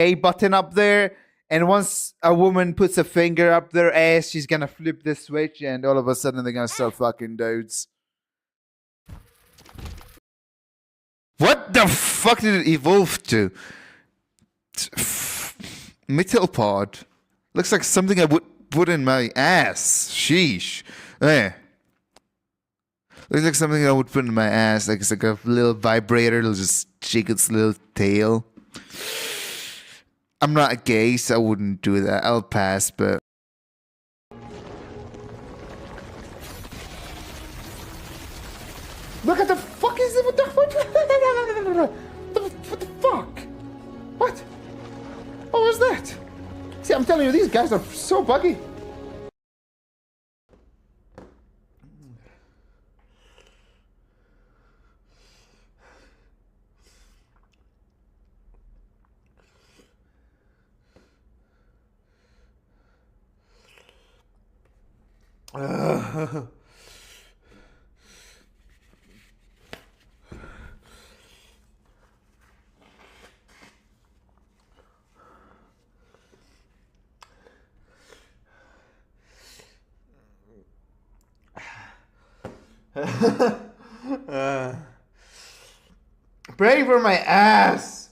A button up there, and once a woman puts a finger up their ass, she's gonna flip the switch, and all of a sudden they're gonna start fucking dudes. What the fuck did it evolve to? Metal pod. Looks like something I would put in my ass. Sheesh. Eh. Looks like something I would put in my ass. Like it's like a little vibrator. It'll just shake its little tail. I'm not gay, so I wouldn't do that. I'll pass, but... Look at the fuck is it? What the fuck? What? What was that? See, I'm telling you, these guys are so buggy. Pray for my ass.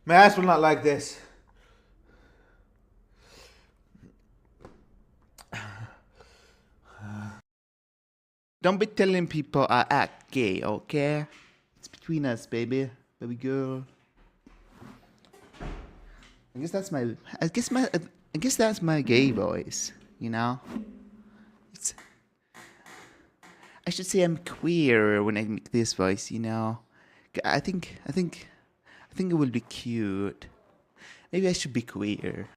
My ass will not like this. Don't be telling people I act gay, okay? It's between us, baby girl. I guess that's my gay voice, you know? I should say I'm queer when I make this voice, you know? I think it will be cute. Maybe I should be queer.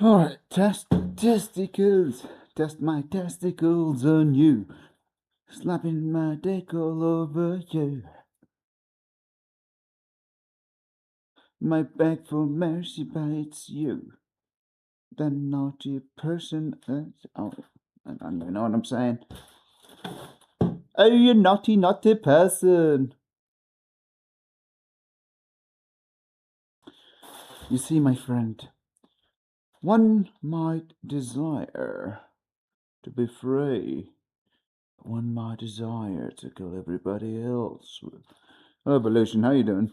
Alright, testicles. Test my testicles on you. Slapping my dick all over you. My beg for mercy bites you. The naughty person. Oh, I don't even know what I'm saying. Oh, you naughty person. You see, my friend, one might desire to be free. One might desire to kill everybody else. Evolution, how you doing?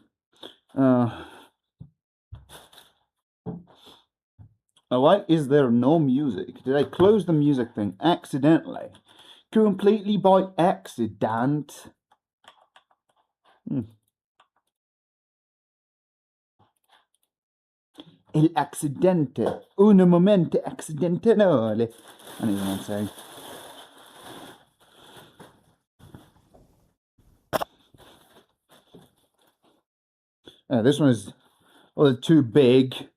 Why is there no music? Did I close the music thing accidentally? Completely by accident. El accidente. Un momento accidentale. I don't even know what I'm saying. This one is a little too big.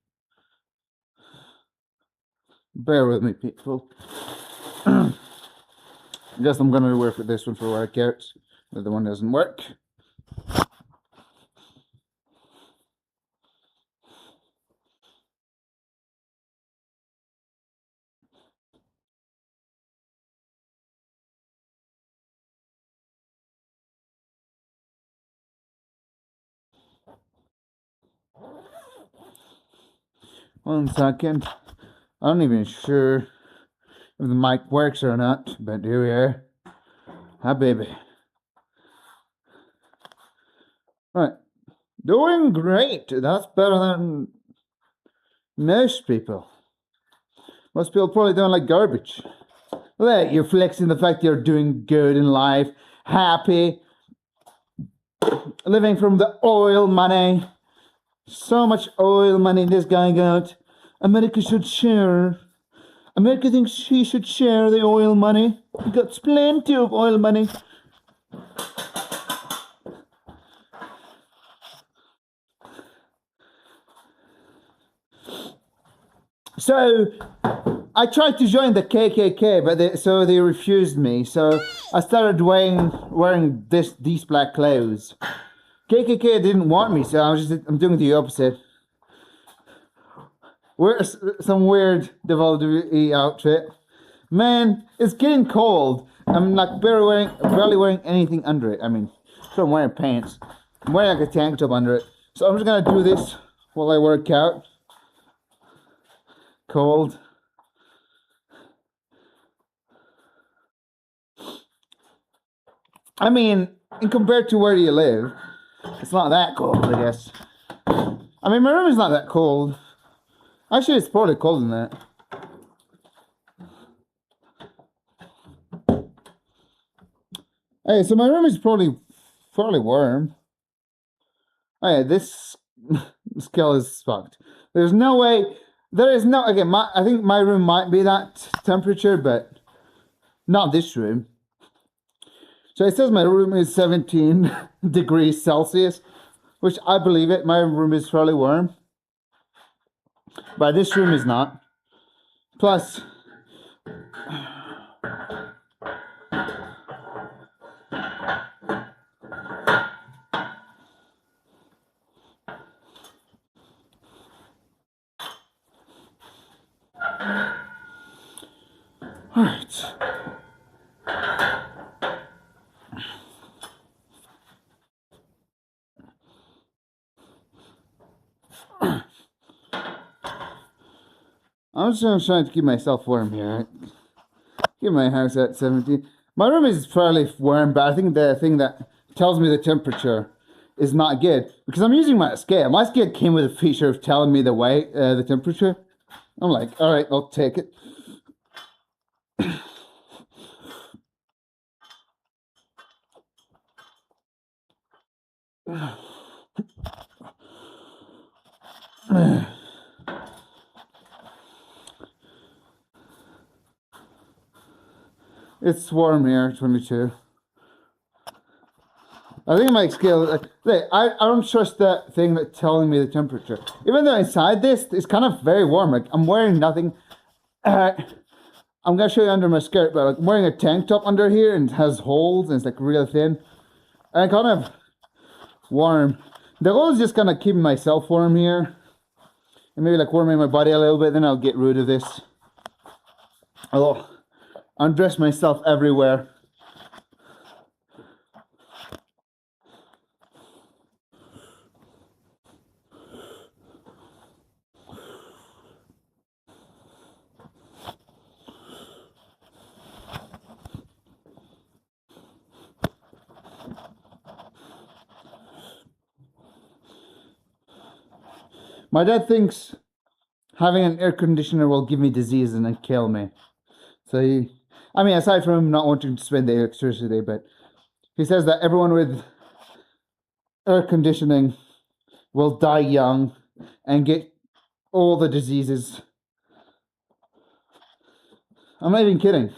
Bear with me, people. I guess I'm gonna work with this one for workouts. The other one doesn't work. One second. I'm not even sure if the mic works or not, but here we are. Hi, baby. Right. Doing great. That's better than most people. Most people probably don't like garbage. Well, you're flexing the fact you're doing good in life, happy, living from the oil money. So much oil money this guy got. America should share. America thinks she should share the oil money. He got plenty of oil money. So I tried to join the KKK, but they refused me. So I started wearing these black clothes. KKK didn't want me, so I'm doing the opposite. Wear some weird WWE outfit. Man, it's getting cold. I'm like barely wearing anything under it. I mean, so I'm wearing pants. I'm wearing like a tank top under it. So I'm just gonna do this while I work out. Cold. I mean, in compared to where you live, it's not that cold, I guess. I mean, my room is not that cold. Actually, it's probably colder than that. Hey, so my room is probably fairly warm. Oh yeah, this scale is fucked. There's no way. There is no. Again, I think my room might be that temperature, but not this room. So it says my room is 17 degrees Celsius, which I believe it. My room is fairly warm, but this room is not. Plus, all right. I'm just trying to keep myself warm here. Right? Keep my house at 17. My room is fairly warm, but I think the thing that tells me the temperature is not good because I'm using my scale. My scale came with a feature of telling me the temperature. I'm like, all right, I'll take it. It's warm here, 22. I think my scale, I don't trust that thing that's telling me the temperature. Even though inside this, it's kind of very warm. Like, I'm wearing nothing. I'm going to show you under my skirt, but like, I'm wearing a tank top under here and it has holes and it's like really thin. And kind of warm. The goal is just kind of keeping myself warm here. And maybe like warming my body a little bit, then I'll get rid of this. I'll undress myself everywhere. My dad thinks having an air conditioner will give me disease and then kill me. So I mean, aside from him not wanting to spend the electricity, but he says that everyone with air conditioning will die young and get all the diseases. I'm not even kidding.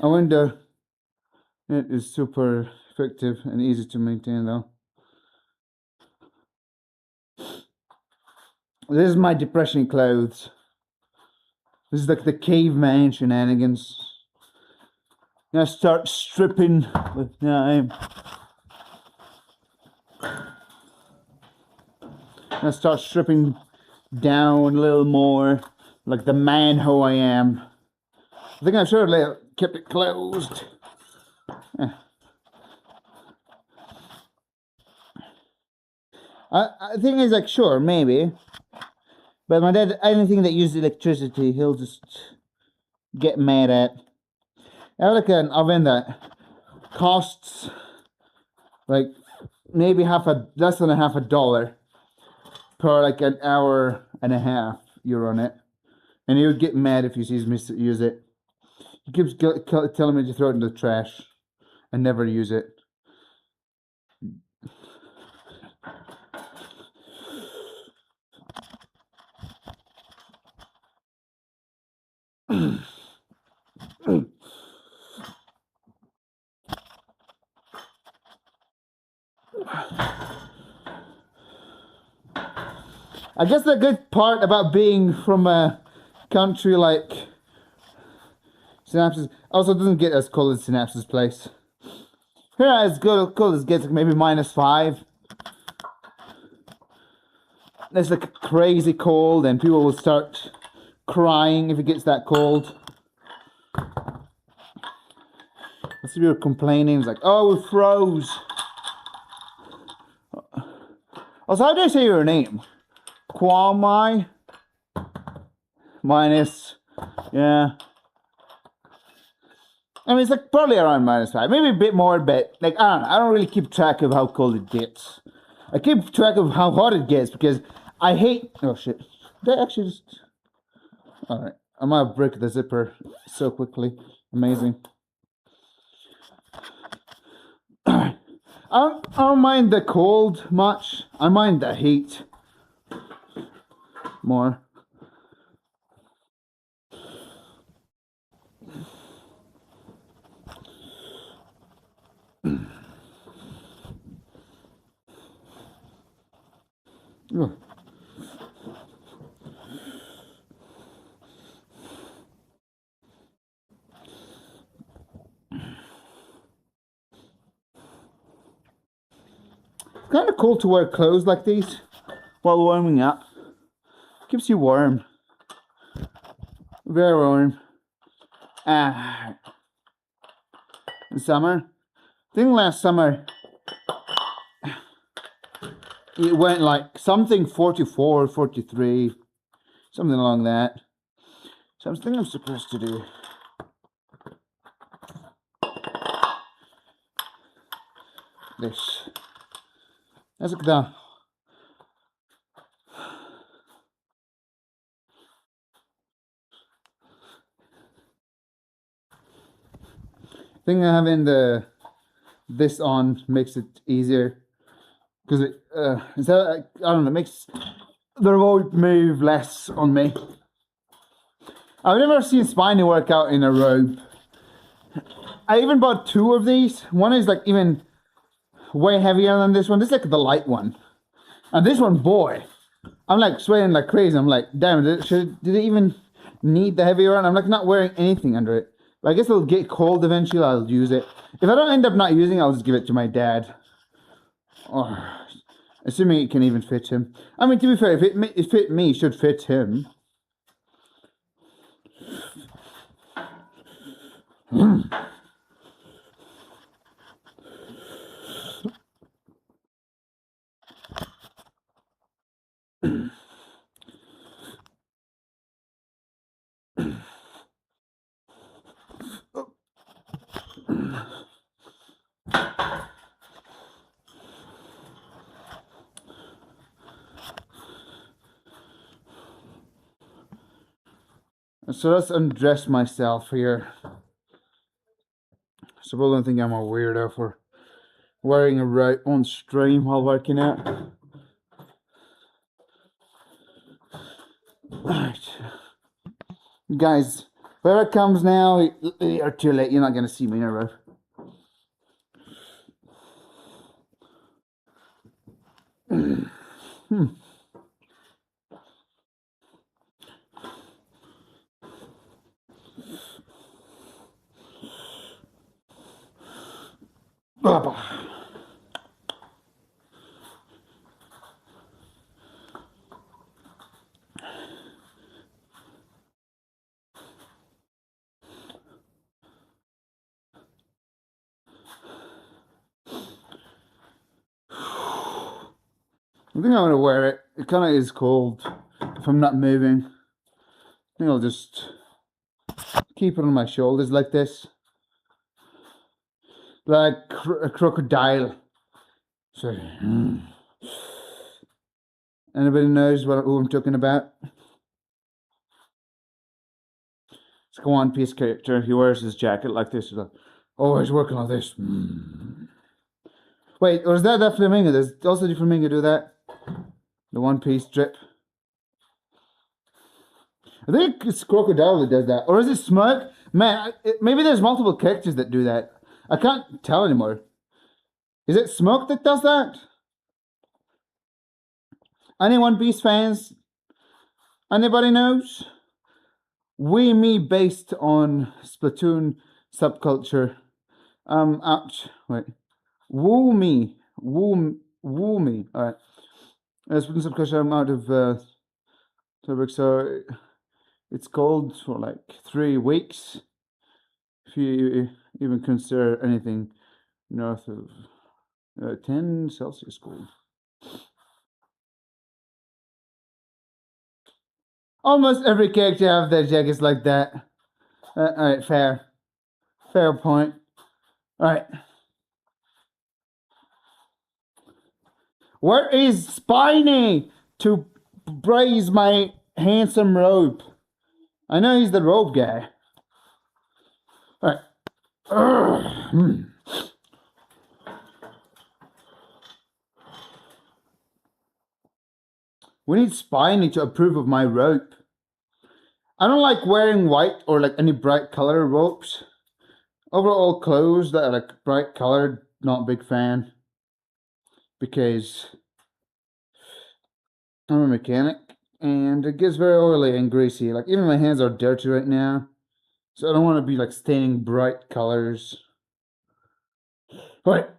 I wonder. It is super effective and easy to maintain though. This is my depression clothes. This is like the caveman shenanigans. Now start stripping with time. Now start stripping down a little more, like the man who I am. I think I should have kept it closed. I think it's like, sure, maybe. But my dad, anything that uses electricity, he'll just get mad at. I have like an oven that costs like maybe less than half a dollar per like an hour and a half you run it. And he would get mad if he sees me use it. He keeps telling me to throw it in the trash and never use it. I guess the good part about being from a country like Synapses. Also, it doesn't get as cold as Synapses place. Here, as good cold as it gets, like maybe -5. It's like crazy cold, and people will start crying if it gets that cold. Let's see, we were complaining. It's like, oh, we froze. Also, how do I say your name? Kwame minus, yeah. I mean, it's like probably around -5, maybe a bit more, but like I don't know. I don't really keep track of how cold it gets. I keep track of how hot it gets because I hate. Oh shit! Did I actually just? All right, I might have break the zipper so quickly. Amazing. I don't mind the cold much. I mind the heat more. Ugh. It's kind of cool to wear clothes like these while warming up. Keeps you warm. Very warm. In summer. I think last summer it went like something 44, 43, something along that. So I think I'm supposed to do this. Let's look down. I think having this on makes it easier because it I don't know, makes the remote move less on me. I've never seen Spiny work out in a robe. I even bought 2 of these. One is like even way heavier than this one. This is like the light one, and this one, boy, I'm like sweating like crazy. I'm like, damn, did it even need the heavier one? I'm like not wearing anything under it. But I guess it'll get cold eventually. I'll use it. If I don't end up not using it, I'll just give it to my dad. Or assuming it can even fit him. I mean, to be fair, if it fit me, it should fit him. So let's undress myself here. So people don't think I'm a weirdo for wearing a robe on stream while working out. Alright. Guys, whoever comes now, you're too late. You're not going to see me in a robe. I think I'm going to wear it. It kind of is cold if I'm not moving. I think I'll just keep it on my shoulders like this. Like a crocodile. Sorry. Anybody knows who I'm talking about? It's like a One Piece character. He wears his jacket like this. He's like, oh, he's working on this. Wait, or is that flamingo? Does also the flamingo do that? The One Piece drip. I think it's Crocodile that does that. Or is it Smoke? Man, maybe there's multiple characters that do that. I can't tell anymore. Is it Smoke that does that? Any One Piece fans? Anybody knows? Wee Me based on Splatoon subculture. Ouch. Wait. Woo Me. Woo Me. Alright. Splatoon subculture, I'm out of topic, so it's cold for like 3 weeks. If you even consider anything north of 10 Celsius cold. Almost every character have their jackets like that. Alright, fair. Fair point. Alright. Where is Spiny to braise my handsome robe? I know he's the robe guy. Alright. We need Spiny to approve of my rope. I don't like wearing white or like any bright color ropes. Overall clothes that are like bright colored, not a big fan. Because I'm a mechanic and it gets very oily and greasy. Like even my hands are dirty right now. So I don't want to be like staining bright colors. Alright.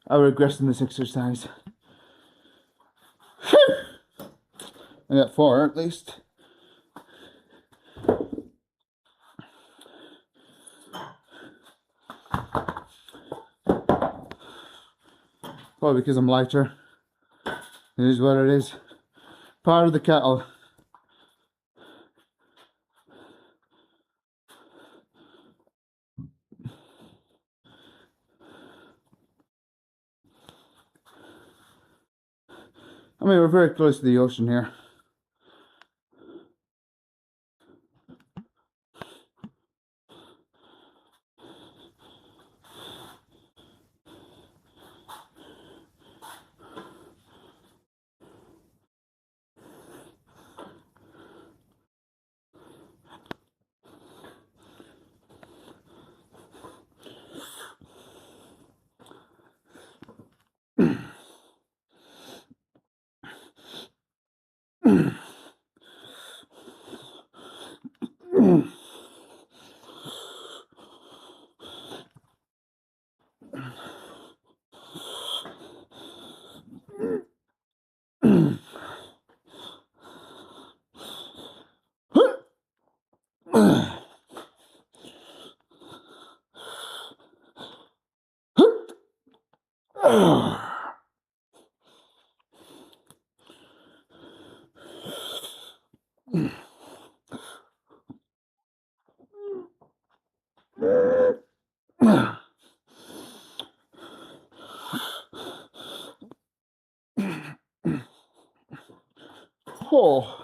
I regress in this exercise. I got 4 at least. Probably because I'm lighter. It is what it is. Part of the kettle. I mean, we're very close to the ocean here. Oh.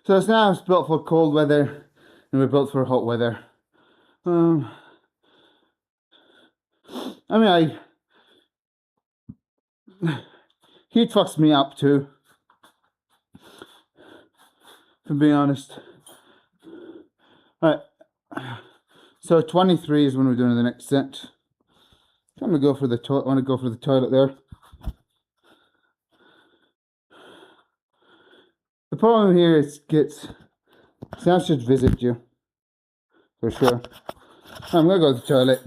So it's now built for cold weather, and we're built for hot weather. Heat fucks me up too, if I'm being honest. Alright, so 23 is when we're doing the next set. I'm gonna go for the toilet. I want to go for the toilet there. The problem here is Sam should visit you for sure. I'm gonna go to the toilet.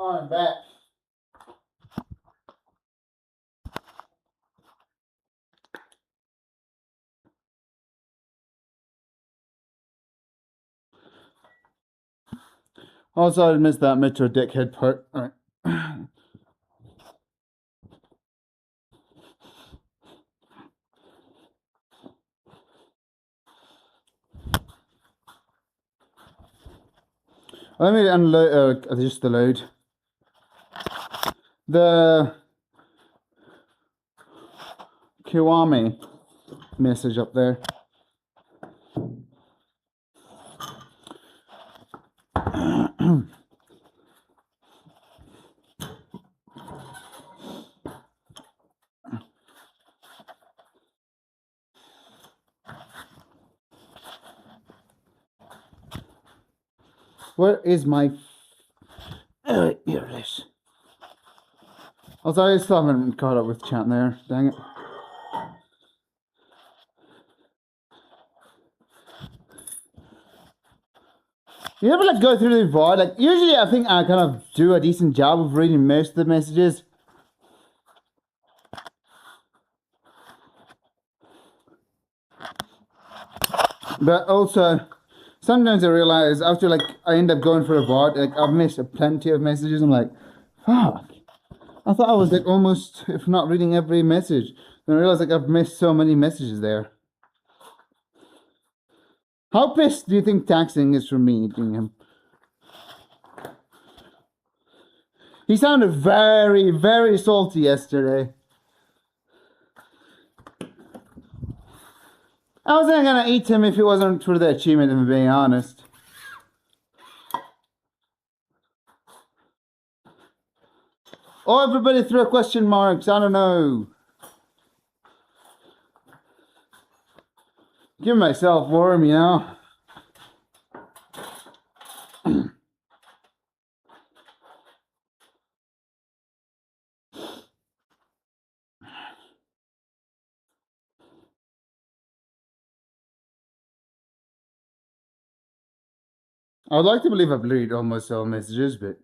Oh, I'm back. Also, I missed that Metro dickhead part. Alright. Let me unload, just the load. The Kiwami message up there. Where is my... here it is. Also, I still haven't caught up with chat there. Dang it. You ever like go through the void? Like usually I think I kind of do a decent job of reading most of the messages. But also, sometimes I realize after like I end up going for a VOD, like I've missed plenty of messages. I'm like, fuck. I thought I was like almost, if not reading every message. Then I realized like I've missed so many messages there. How pissed do you think Taxing is for me eating him? He sounded very, very salty yesterday. I wasn't gonna eat him if it wasn't for the achievement, if I'm being honest. Oh, everybody threw question marks. I don't know. Give myself warm, you know. I would like to believe I've read almost all messages, but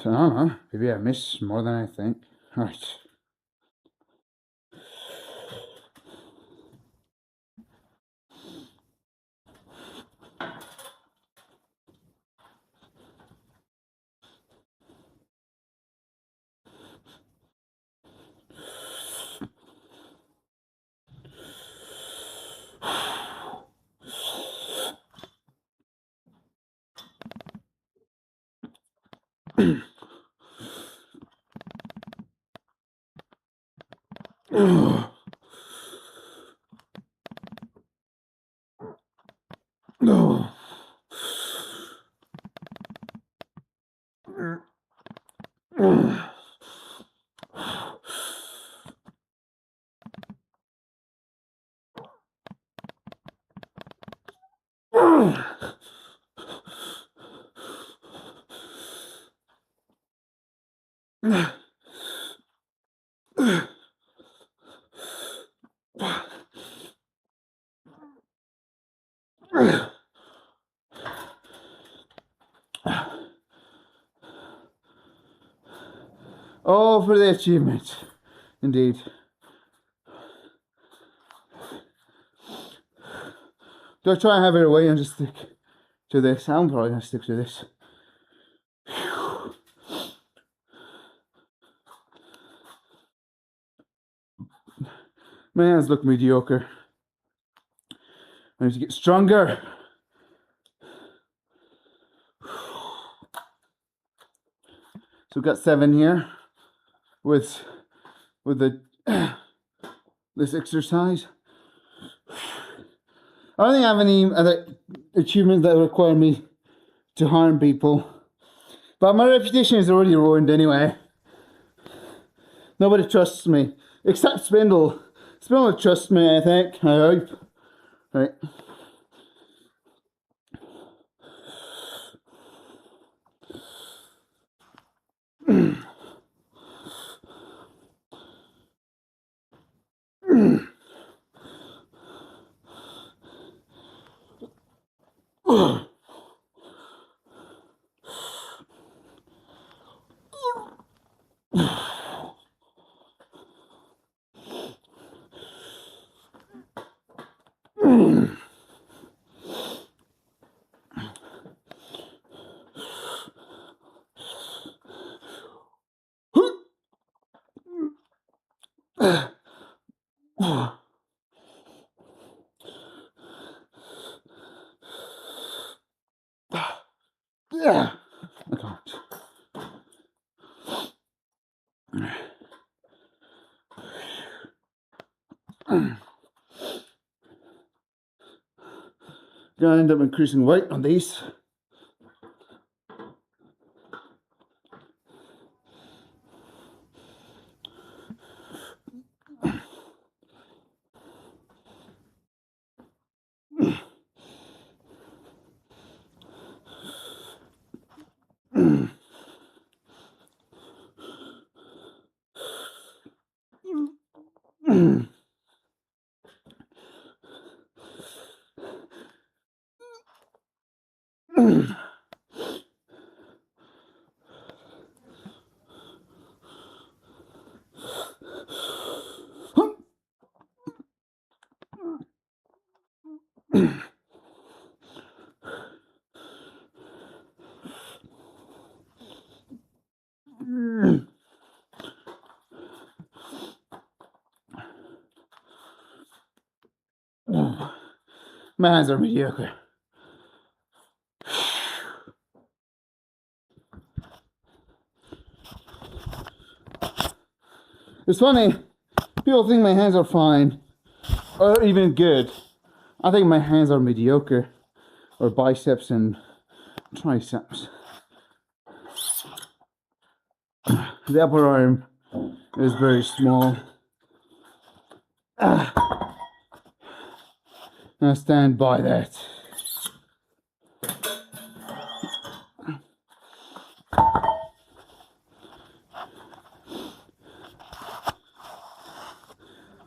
I don't know. Maybe I miss more than I think. All right. Oh, for the achievement, indeed. Do I try and have it away and just stick to this? I'm probably gonna stick to this. My hands look mediocre. I need to get stronger. So we've got 7 here with the this exercise. I don't think I have any other achievements that require me to harm people. But my reputation is already ruined anyway. Nobody trusts me. Except Spindle. Spindle trusts me, I think. I hope. Right. Yeah. I can't. Gonna end up increasing weight on these. My hands are mediocre. It's funny, people think my hands are fine, or even good. I think my hands are mediocre, or biceps and triceps. The upper arm is very small. I stand by that.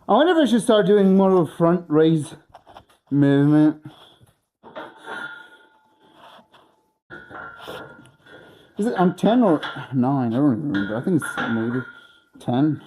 I wonder if I should start doing more of a front raise movement. Is it? I'm 10 or 9? I don't even remember. I think it's maybe 10.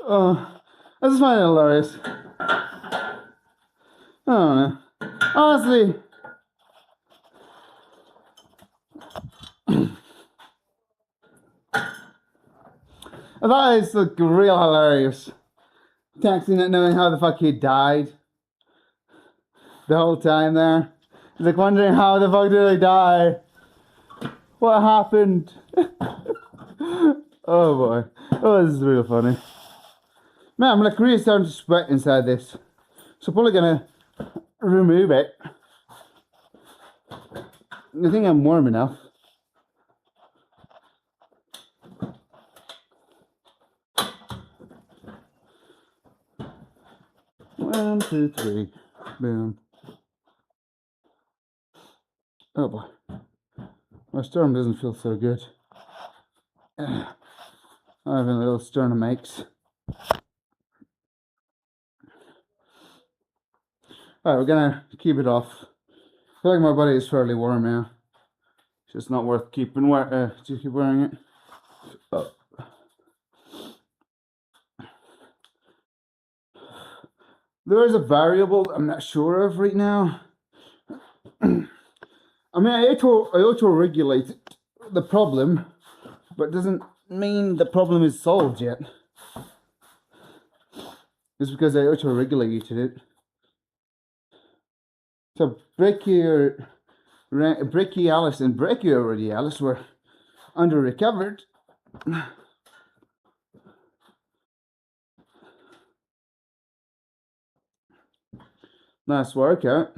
Oh, I just find it hilarious. I don't know. Honestly, I thought it's like real hilarious. Texting not knowing how the fuck he died the whole time there. He's like wondering how the fuck did I die? What happened? Oh boy. Oh, this is real funny. Man, I'm like really starting to sweat inside this. So probably gonna remove it. I think I'm warm enough. One, two, three. Boom. Oh boy. My sternum doesn't feel so good. I'm having a little sternum aches. Alright, we're gonna keep it off. I feel like my body is fairly warm now. It's just not worth keeping to keep wearing it. Oh. There is a variable I'm not sure of right now. I mean, I auto-regulate the problem, but it doesn't mean the problem is solved yet. Just because I auto-regulated it. So brachialis and brachioradialis were under-recovered. Nice workout.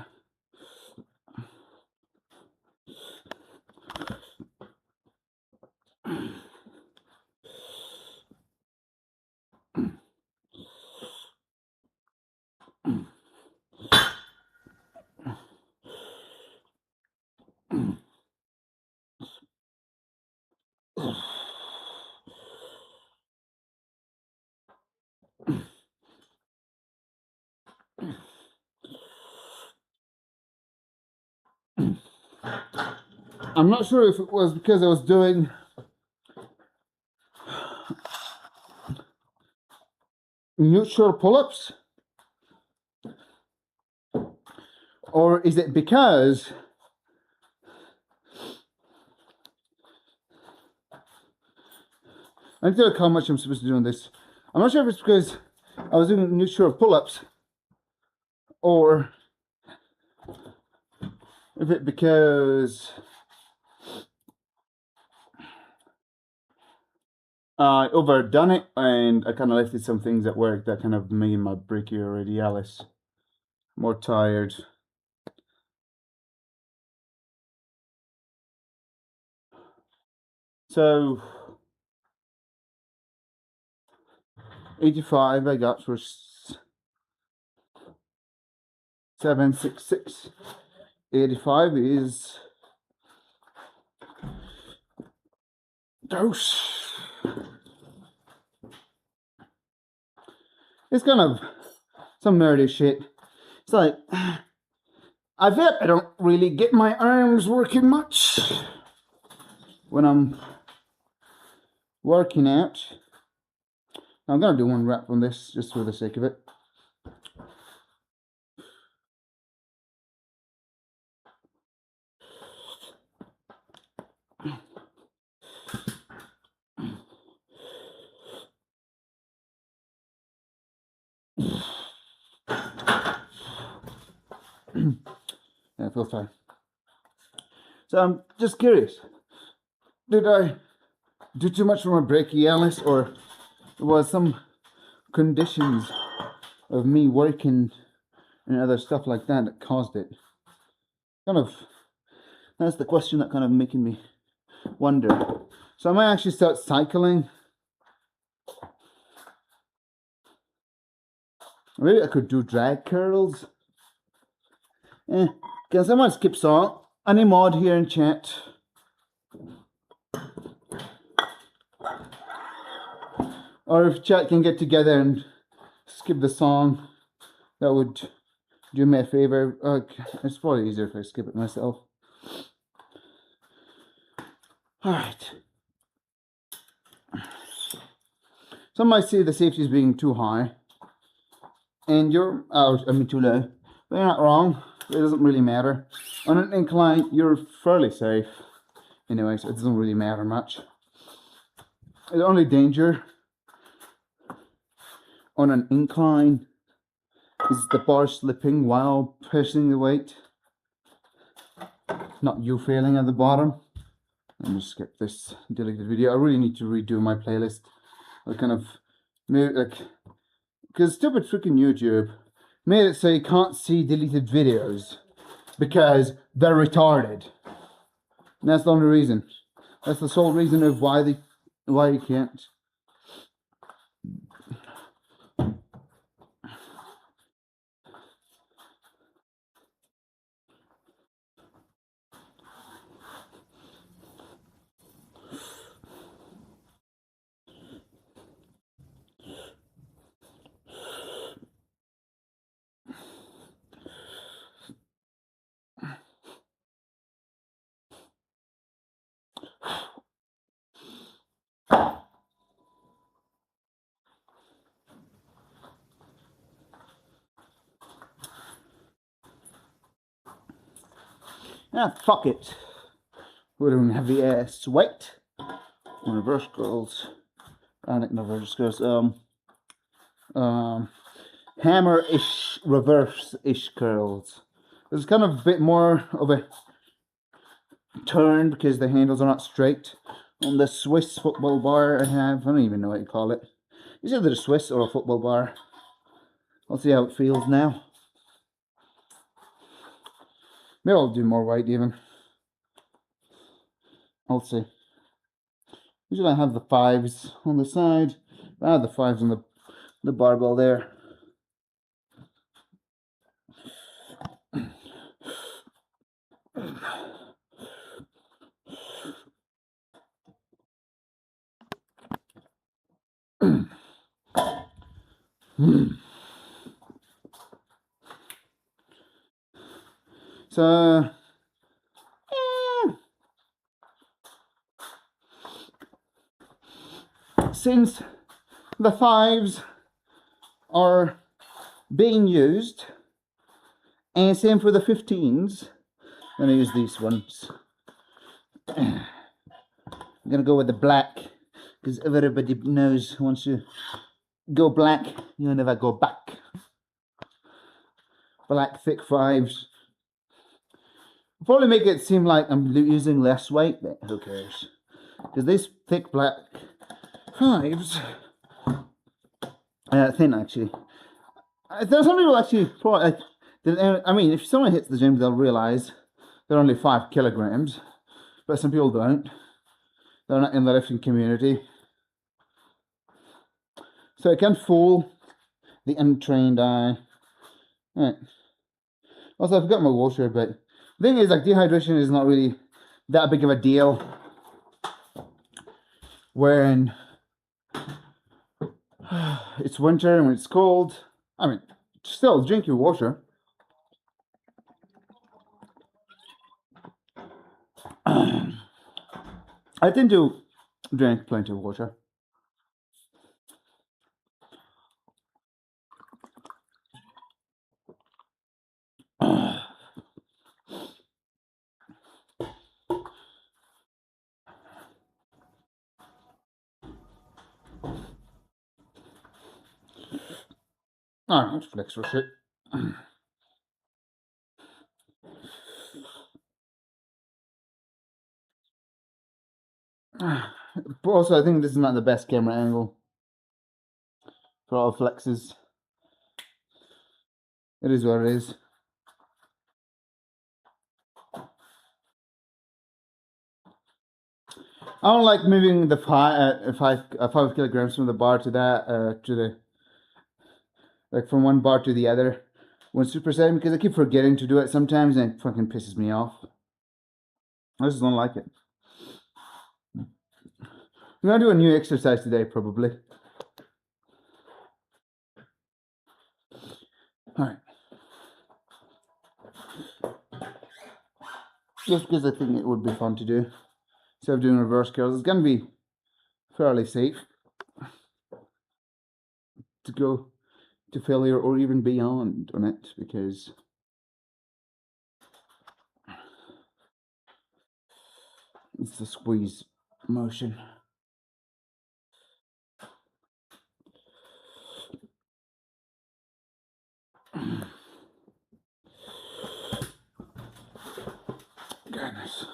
I'm not sure if it was because I was doing neutral pull-ups, or is it because I need to look how much I'm supposed to do on this. I'm not sure if it's because I was doing neutral pull-ups, or if it's because I overdone it and I kind of lifted some things at work that kind of made my brachioradialis more tired. So 85 I got for 766. 85 is dose. It's kind of some nerdy shit. It's like, I bet I don't really get my arms working much when I'm working out. I'm gonna do one rep on this just for the sake of it. Yeah, it feels fine. So I'm just curious, did I do too much for my brachialis, or was some conditions of me working and other stuff like that that caused it? Kind of, that's the question that kind of making me wonder. So I might actually start cycling. Maybe I could do drag curls. Can someone skip song? Any mod here in chat? Or if chat can get together and skip the song, that would do me a favor. It's probably easier if I skip it myself. Alright. Some might say the safety is being too high, and too low. But you're not wrong. It doesn't really matter. On an incline, you're fairly safe. Anyways, it doesn't really matter much. The only danger on an incline is the bar slipping while pushing the weight. Not you failing at the bottom. Let me skip this deleted video. I really need to redo my playlist. I kind of made because stupid freaking YouTube made it so you can't see deleted videos because they're retarded. And that's the only reason. That's the sole reason of why you can't. Ah, fuck it. We're doing heavy ass weight. Reverse curls. Not reverse curls. Hammer-ish, reverse-ish curls. There's kind of a bit more of a turn because the handles are not straight. On the Swiss football bar I have, I don't even know what you call it. It's either a Swiss or a football bar. I'll see how it feels now. Maybe I'll do more weight even. I'll see. Usually I have the 5s on the side. I have the 5s on the barbell there. So since the 5s are being used, and same for the 15s, I'm going to use these ones. I'm going to go with the black, because everybody knows once you go black, you'll never go back. Black thick 5s. Probably make it seem like I'm using less weight, but who cares? Because these thick black 5s, thin actually. There's some people actually probably, I mean, if someone hits the gym, they'll realize they're only 5 kilograms, but some people don't. They're not in the lifting community, so it can fool the untrained eye. Right. Also, I forgot my water, but the thing is, like, dehydration is not really that big of a deal when it's winter and when it's cold. I mean, still drink your water. I tend to drink plenty of water. Alright, let's flex for shit. Also, I think this is not the best camera angle for all flexes. It is what it is. I don't like moving the 5 kilograms from the bar to that to the from one bar to the other when supersetting, because I keep forgetting to do it sometimes and it fucking pisses me off. I just don't like it. I'm gonna do a new exercise today, probably. Alright. Just because I think it would be fun to do. Instead of doing reverse curls, it's gonna be fairly safe. to go to failure or even beyond on it, because it's the squeeze motion. Goodness.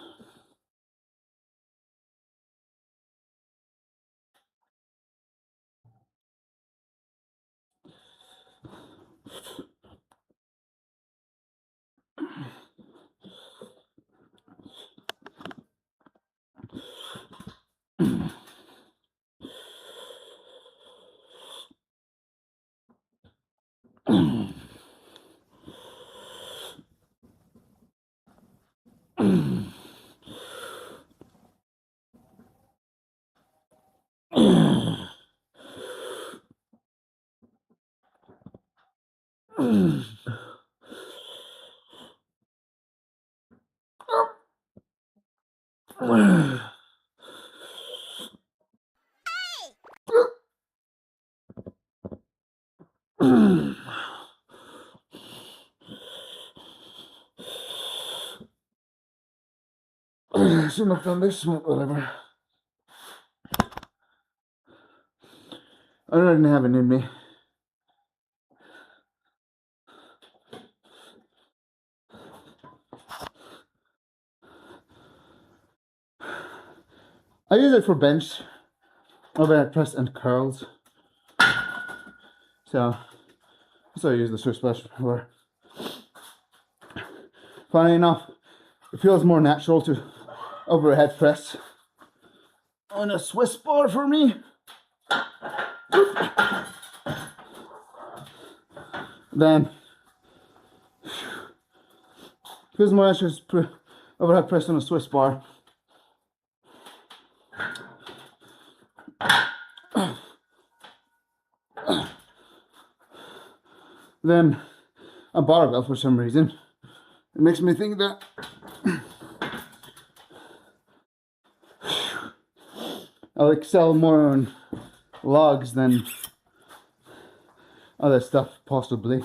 Shouldn't have done this, but whatever. I don't have it in me. I use it for bench, overhead press, and curls. So I use the Swiss Splash for. Funny enough, it feels more natural to overhead press on a Swiss bar for me. Then feels more natural to overhead press on a Swiss bar. Then a barbell, for some reason. It makes me think that I'll excel more on logs than other stuff, possibly.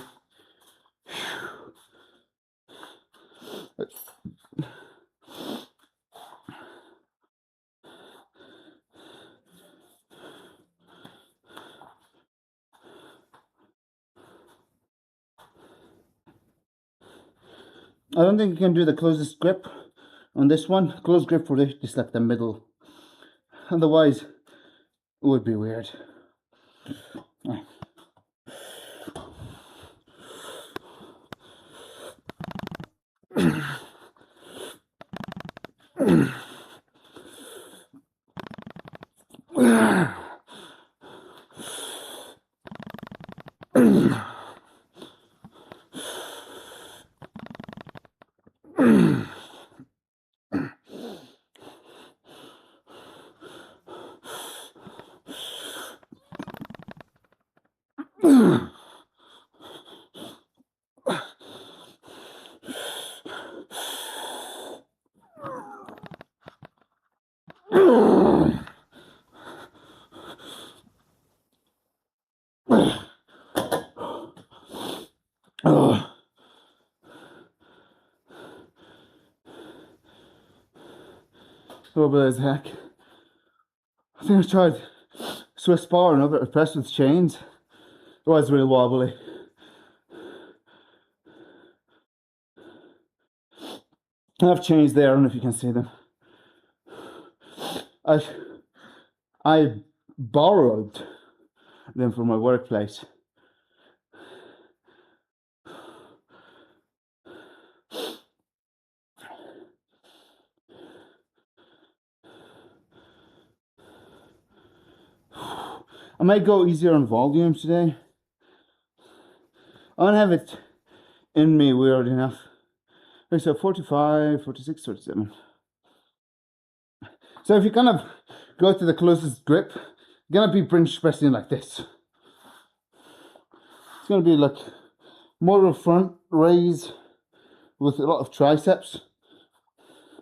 I don't think you can do the closest grip on this one. Close grip for just like the middle. Otherwise, it would be weird. Horrible as heck. I think I tried Swiss bar and overhead press with chains. It was really wobbly. I have chains there, I don't know if you can see them. I borrowed them from my workplace. I might go easier on volume today. I don't have it in me weird enough. Okay, so 45, 46, 47. So if you kind of go to the closest grip, you're gonna be bench pressing like this. It's gonna be like more of a front raise with a lot of triceps.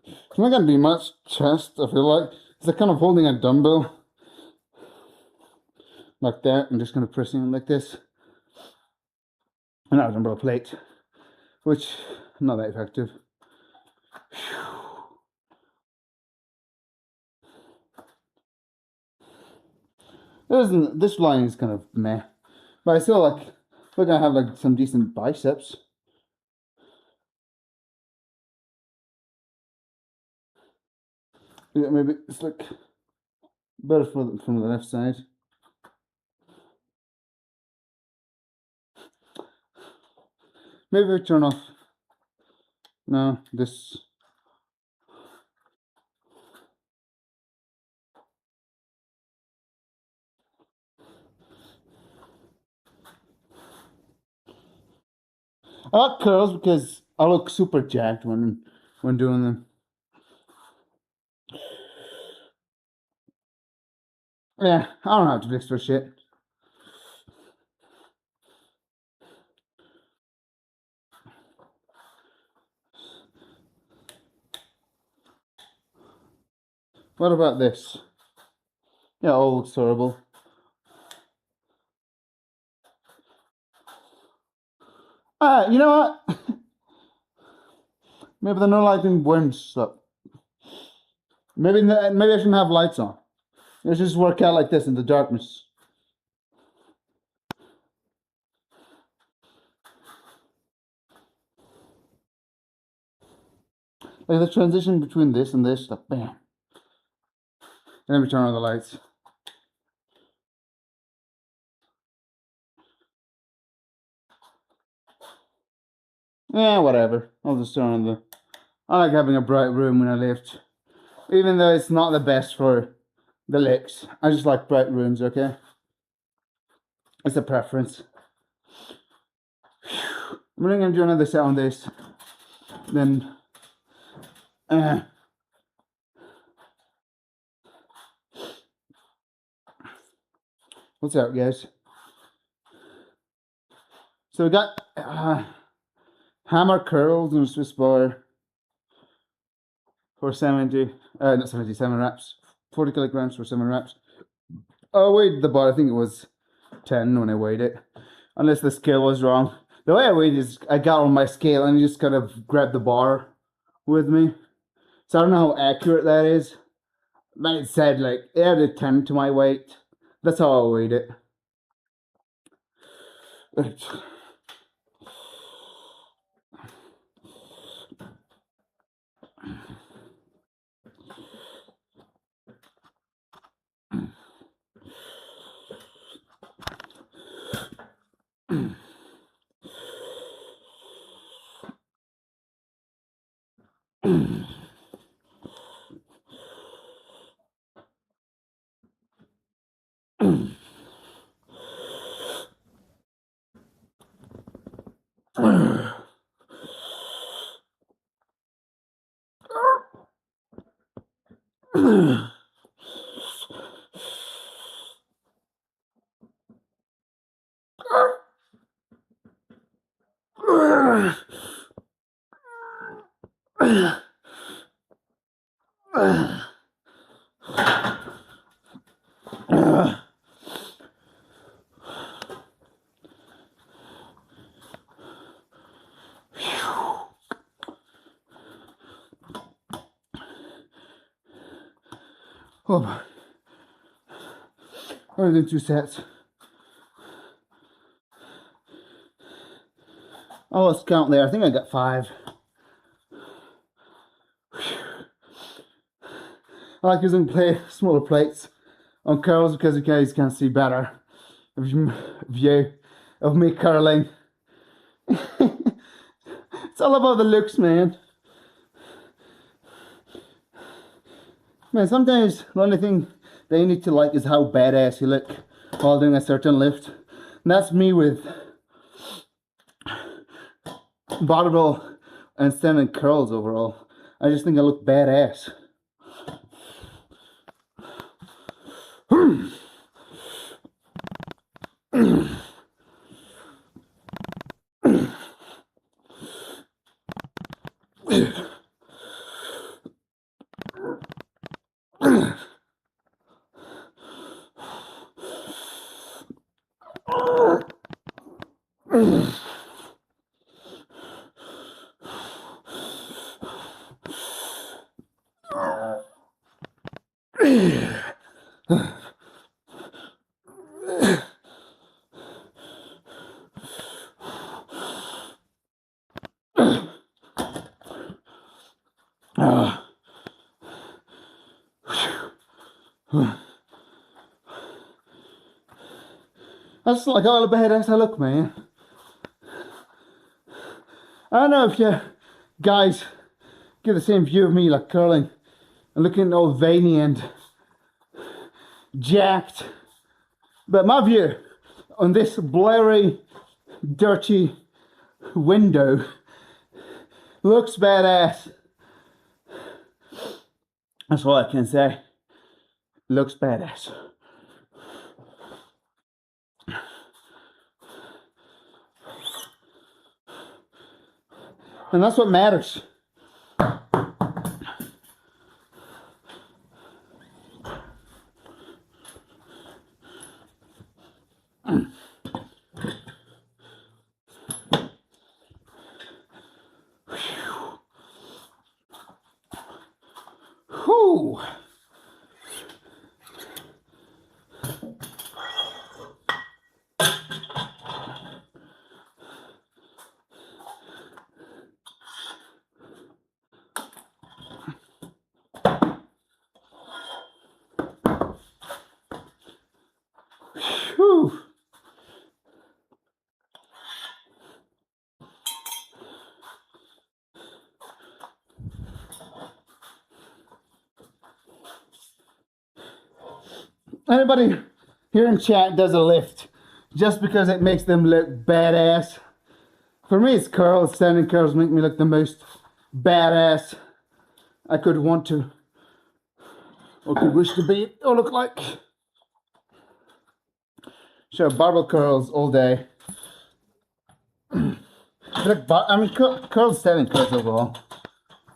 It's not gonna be much chest, I feel like. It's like kind of holding a dumbbell. like that. I'm just going to press in like this. And that was under a plate, which not that effective. This line is kind of meh, but I still look, I have like some decent biceps. Yeah, maybe it's like better from the left side. Maybe I turn off. No, this. I like curls because I look super jacked when doing them. Yeah, I don't have to fix for shit. What about this? Yeah, all looks horrible. You know what? Maybe they're not lighting winds up. Maybe I shouldn't have lights on. Let's just work out like this in the darkness. Like the transition between this and this, like bam. And then we turn on the lights. Yeah, whatever. I'll just turn on the. I like having a bright room when I lift, even though it's not the best for the licks. I just like bright rooms. Okay, it's a preference. I'm really gonna do another set on this. Then, what's up, guys? So we got hammer curls and a Swiss bar for 70, not 77 reps, 40 kilograms for 7 reps. I weighed the bar, I think it was 10 when I weighed it, unless the scale was wrong. The way I weighed is I got on my scale and just kind of grabbed the bar with me. So I don't know how accurate that is. But it said like it added 10 to my weight. That's how I weighed it. Oh, I'm gonna do 2 sets. I lost count there. I think I got 5. I like using smaller plates on curls because you guys can see better view of me curling. It's all about the looks, man. Man, sometimes the only thing that you need to like is how badass you look while doing a certain lift. And that's me with barbell and standing curls overall. I just think I look badass. That's like all the badass I look, man. I don't know if you guys get the same view of me, like curling and looking all veiny and jacked. But my view on this blurry, dirty window looks badass. That's all I can say. Looks badass. And that's what matters. Whew. Whew. Anybody here in chat does a lift just because it makes them look badass? For me, it's curls. Standing curls make me look the most badass I could want to or could wish to be or look like. Sure, barbell curls all day. Curls, standing curls overall.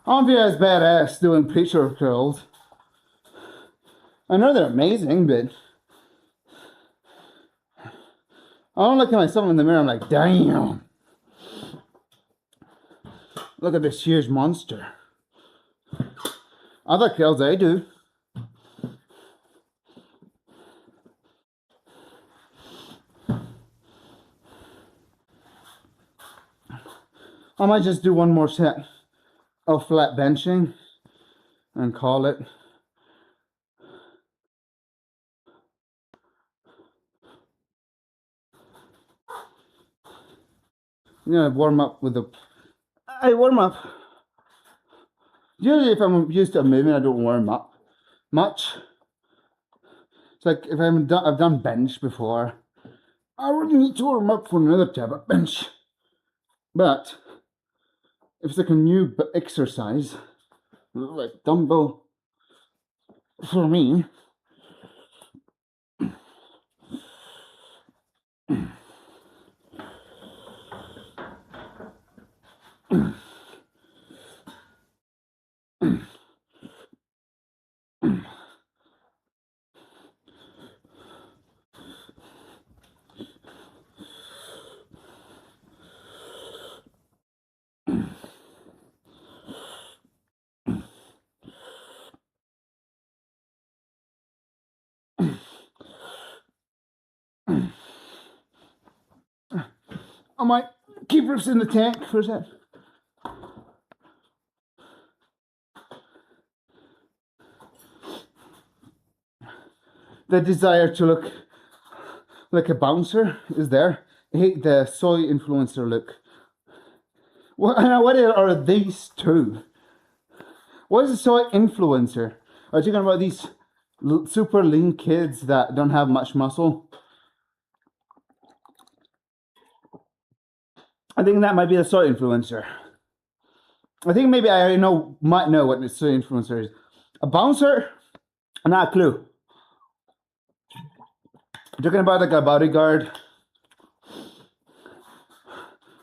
I don't feel as badass doing picture curls. I know they're amazing, but I don't look at myself in the mirror. I'm like, damn. Look at this huge monster. Other curls I do. I might just do one more set of flat benching and call it. You know, warm up with the. I warm up. Usually, if I'm used to a movement, I don't warm up much. It's like if I've done bench before, I wouldn't need to warm up for another type of bench. But if it's like a new exercise, like dumbbell, for me, I might keep this in the tank for a sec. The desire to look like a bouncer is there. I hate the soy influencer look. What are these two? What is a soy influencer? Are you talking about these super lean kids that don't have much muscle? I think that might be a soy influencer. I think maybe I might know what the soy influencer is. A bouncer? Not a clue. You're talking about like a bodyguard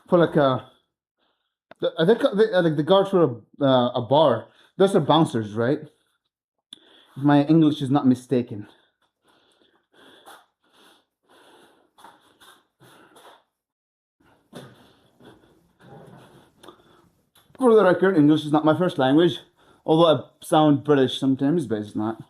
for like a. I think like the guards for a bar. Those are bouncers, right? If my English is not mistaken. For the record, English is not my first language, although I sound British sometimes, but it's not.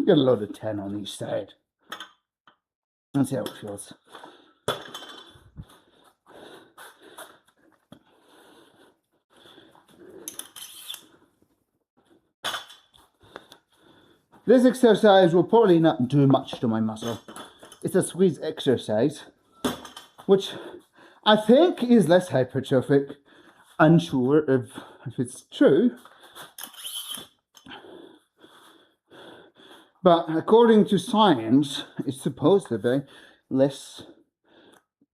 Get a load of 10 on each side. Let's see how it feels. This exercise will probably not do much to my muscle. It's a squeeze exercise, which I think is less hypertrophic. Unsure if it's true. But according to science, it's supposed to be less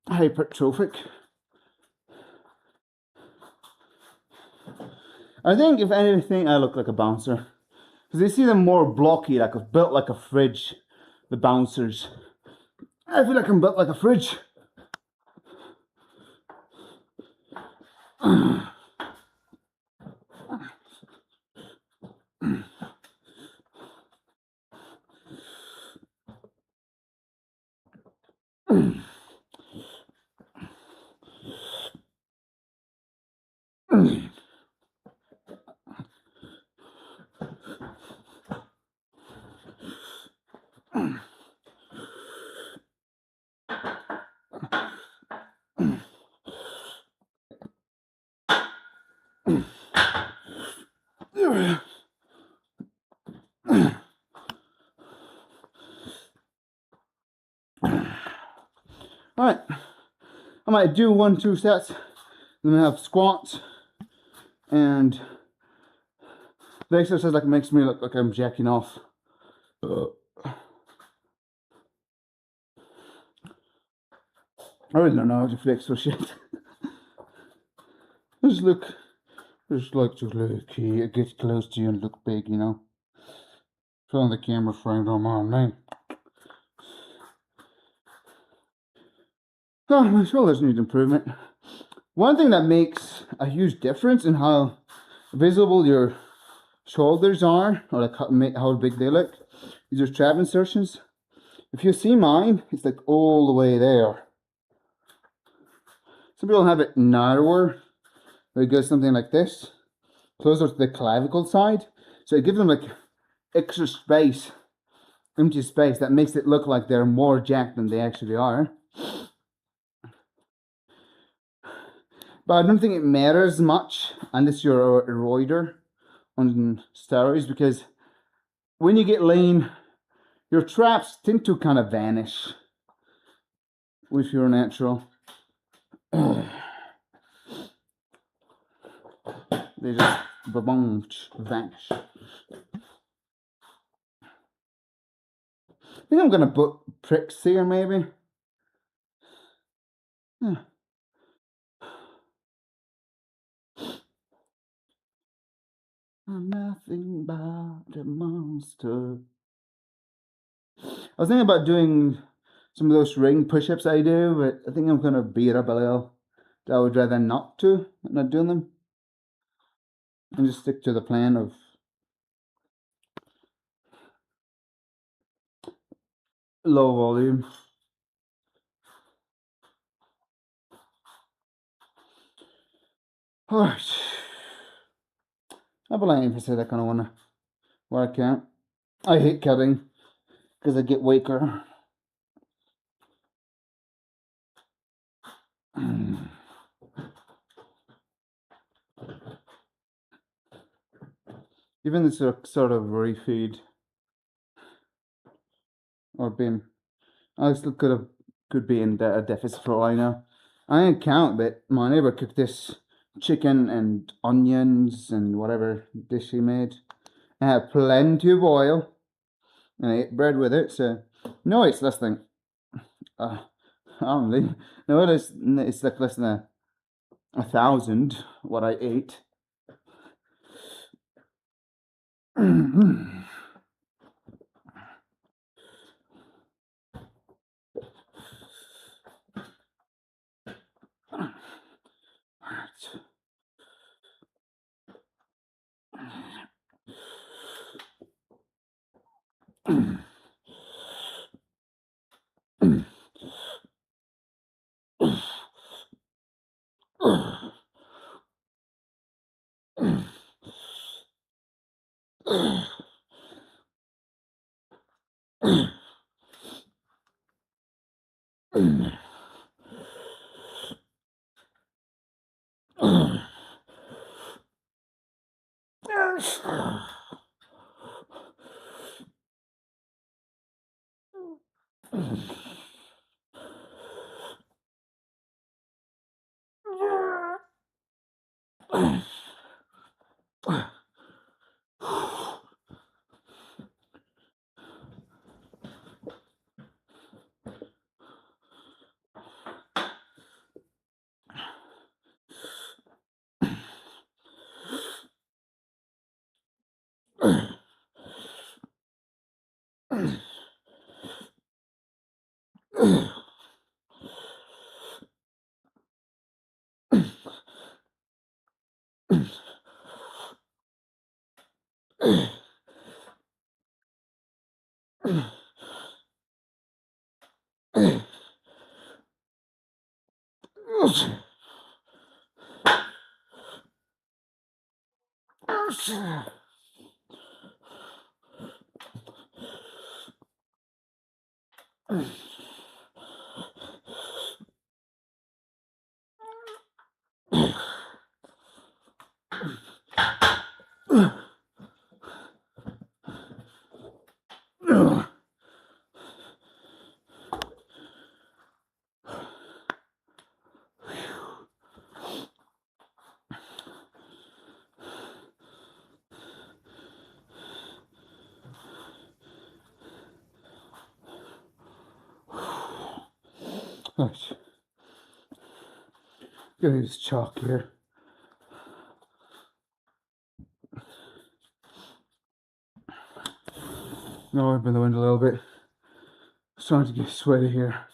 hypertrophic. I think, if anything, I look like a bouncer. Because they see them more blocky, like built like a fridge, the bouncers. I feel like I'm built like a fridge. Alright, I might do 1-2 sets, then I have squats, and the exercise like makes me look like I'm jacking off. I really don't know how to flex for shit. Just like to look here, get close to you and look big, you know. Filling the camera frame don't mind me. Oh, my shoulders need improvement. One thing that makes a huge difference in how visible your shoulders are, or like how big they look, is your trap insertions. If you see mine, it's like all the way there. Some people have it narrower, where it goes something like this, closer to the clavicle side. So it gives them like extra space, empty space, that makes it look like they're more jacked than they actually are. But I don't think it matters much unless you're a roider on steroids, because when you get lean, your traps tend to kind of vanish with your natural. They just vanish. I think I'm gonna put pricks here, maybe. Yeah. I'm nothing but a monster. I was thinking about doing some of those ring push-ups I do, but I think I'm gonna beat up a little. I would rather not doing them, and just stick to the plan of low volume. Alright. I believe if I said I kind of want to work out. I hate cutting because I get weaker. Even this sort of refeed or bin, I still could be in a deficit for all I know. I didn't count, but my neighbor cooked this chicken and onions and whatever dish he made. I had plenty of oil, and I ate bread with it. So no, it's less than I don't know. No, it's like less than 1,000 what I ate. Gosh. Gonna use chalk here. No, open the window a little bit. It's starting to get sweaty here.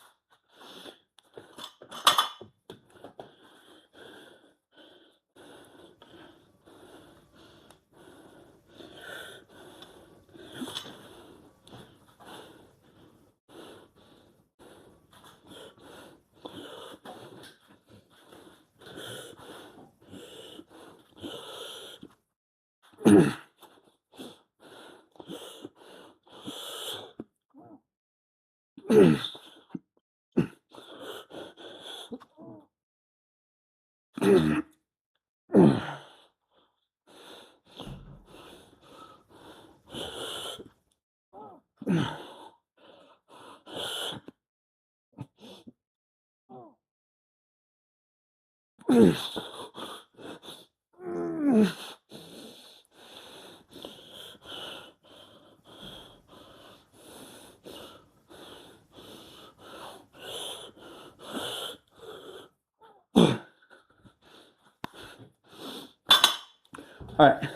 Alright.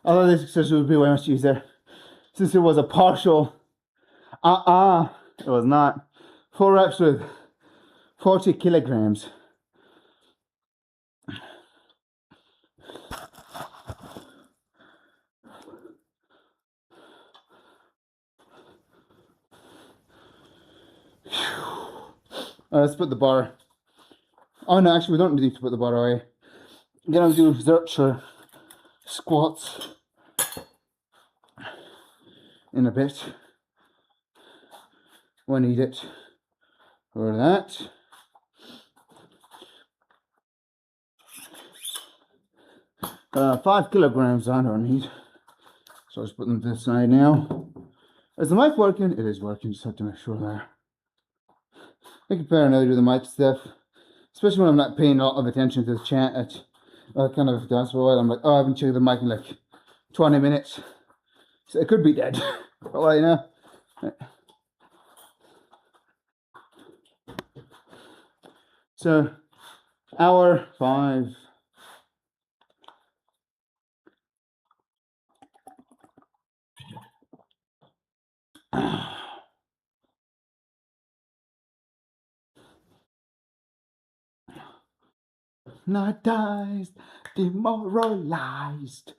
Although this exercise would be way much easier, since it was a partial, it was not. 4 reps with 40 kilograms. Let's put the bar. Oh no, actually we don't need to put the bar away. I'm gonna do Zercher squats in a bit. Won't need it for that. Uh, 5 kilograms I don't need. So I'll just put them to the side now. Is the mic working? It is working, just have to make sure there. I compare and do the mic stuff, especially when I'm not paying a lot of attention to the chat. I kind of dance for a while. I'm like, oh, I haven't checked the mic in like 20 minutes. So it could be dead. For all I know. Right. So Hour 5. Not diced, demoralized.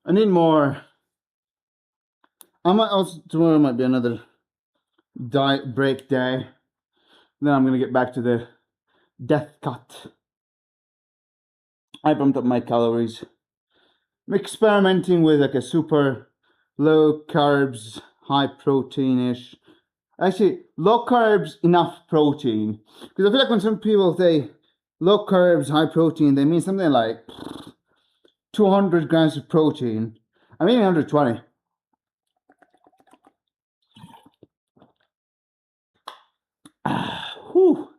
I need more. Tomorrow might be another diet break day. Then I'm gonna get back to the death cut. I bumped up my calories. I'm experimenting with like a super low carbs, high protein-ish. Actually, low carbs, enough protein. Because I feel like when some people say low carbs, high protein, they mean something like 200 grams of protein. I'm eating 120. Whew.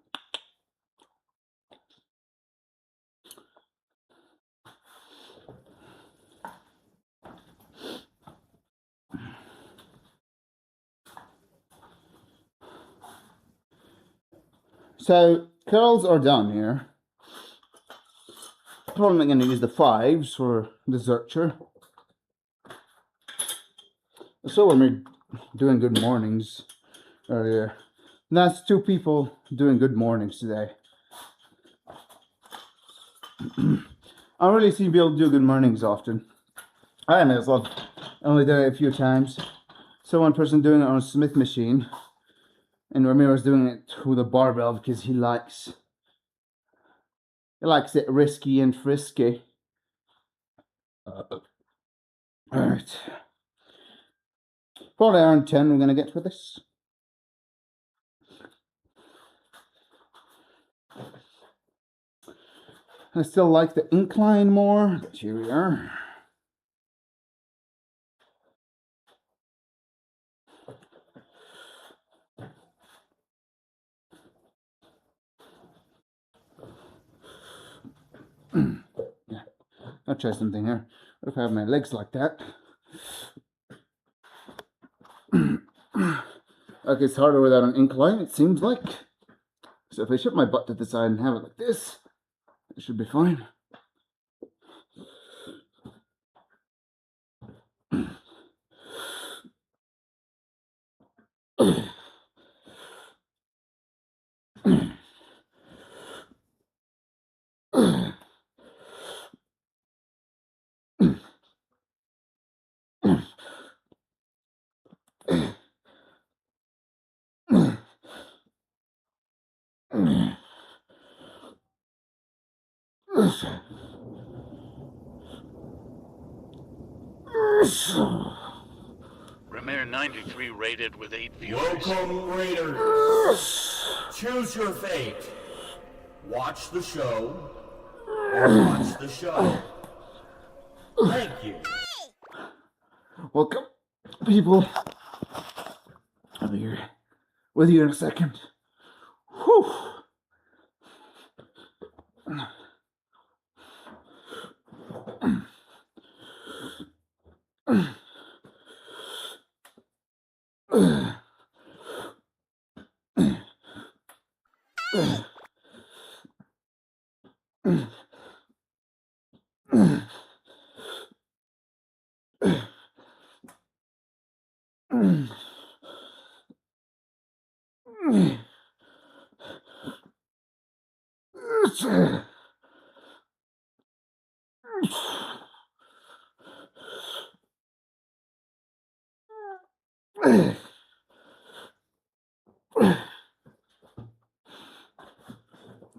So curls are done here. Probably going to use the 5s for the Zercher. So when we're doing good mornings earlier, and that's 2 people doing good mornings today. I don't really see people do good mornings often. I may as well. I only did it a few times. So one person doing it on a Smith machine, and Ramiro's doing it with a barbell because he likes it risky and frisky. Alright. Probably around 10 we're going to get with this. I still like the incline more. But here we are. Yeah, I'll try something here. What if I have my legs like that? Okay, it's harder without an incline, it seems like. So if I shift my butt to the side and have it like this, it should be fine. Ramir 93 rated with 8 viewers. Welcome, Raiders. Choose your fate. Watch the show or watch the show. Thank you. Welcome, people. I'll be here with you in a second. Whew.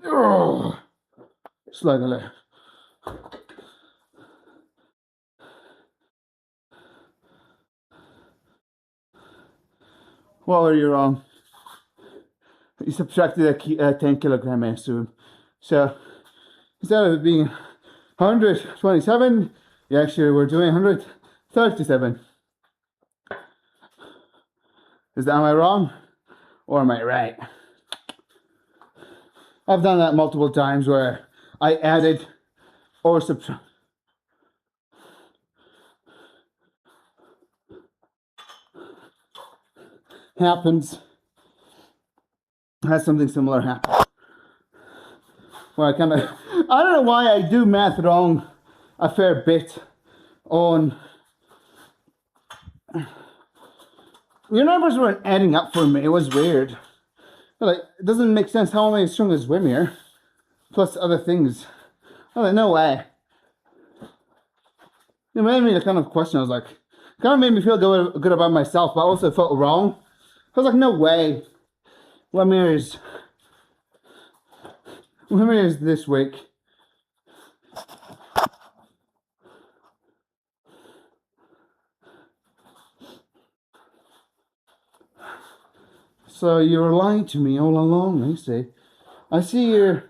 Oh, slowly. What were you wrong? You subtracted a 10 kilogram, I assume. So instead of it being 127, you actually were doing 137. Am I wrong? Or am I right? I've done that multiple times where I added or subtract. Happens. Has something similar happen. Where I kind of, I don't know why I do math wrong a fair bit on. Your numbers weren't adding up for me. It was weird. Like, it doesn't make sense. How am I as strong as Wimir? Plus other things. I'm like, no way. It made me the kind of question. I was like, kind of made me feel good about myself, but also felt wrong. I was like, no way. Wimir is this week. So you were lying to me all along, I see. I see you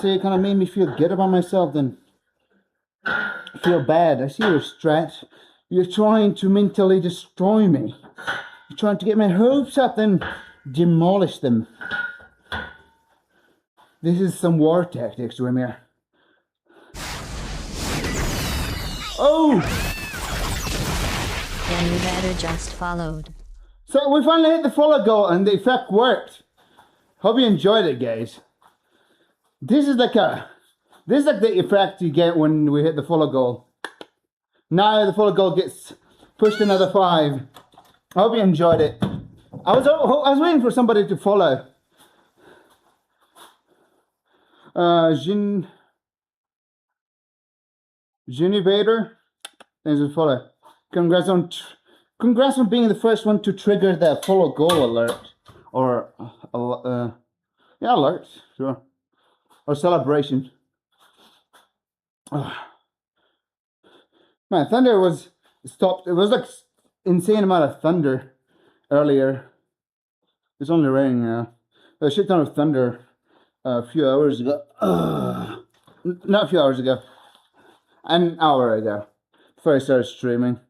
say it kind of made me feel good about myself, then feel bad. I see your strat. You're trying to mentally destroy me. You're trying to get my hopes up, then demolish them. This is some war tactics, Wimir. Oh! Then you better just followed. So we finally hit the follow goal and the effect worked. Hope you enjoyed it, guys. This is like the effect you get when we hit the follow goal. Now the follow goal gets pushed another 5. I hope you enjoyed it. I was waiting for somebody to follow. Genivator, thanks for follow. Congrats on being the first one to trigger the follow goal alert, or yeah, alert, sure, or celebration. Man, thunder was stopped. It was like insane amount of thunder earlier. It's only raining now. A shit ton of thunder a few hours ago. Not a few hours ago. An hour ago. Before I started streaming.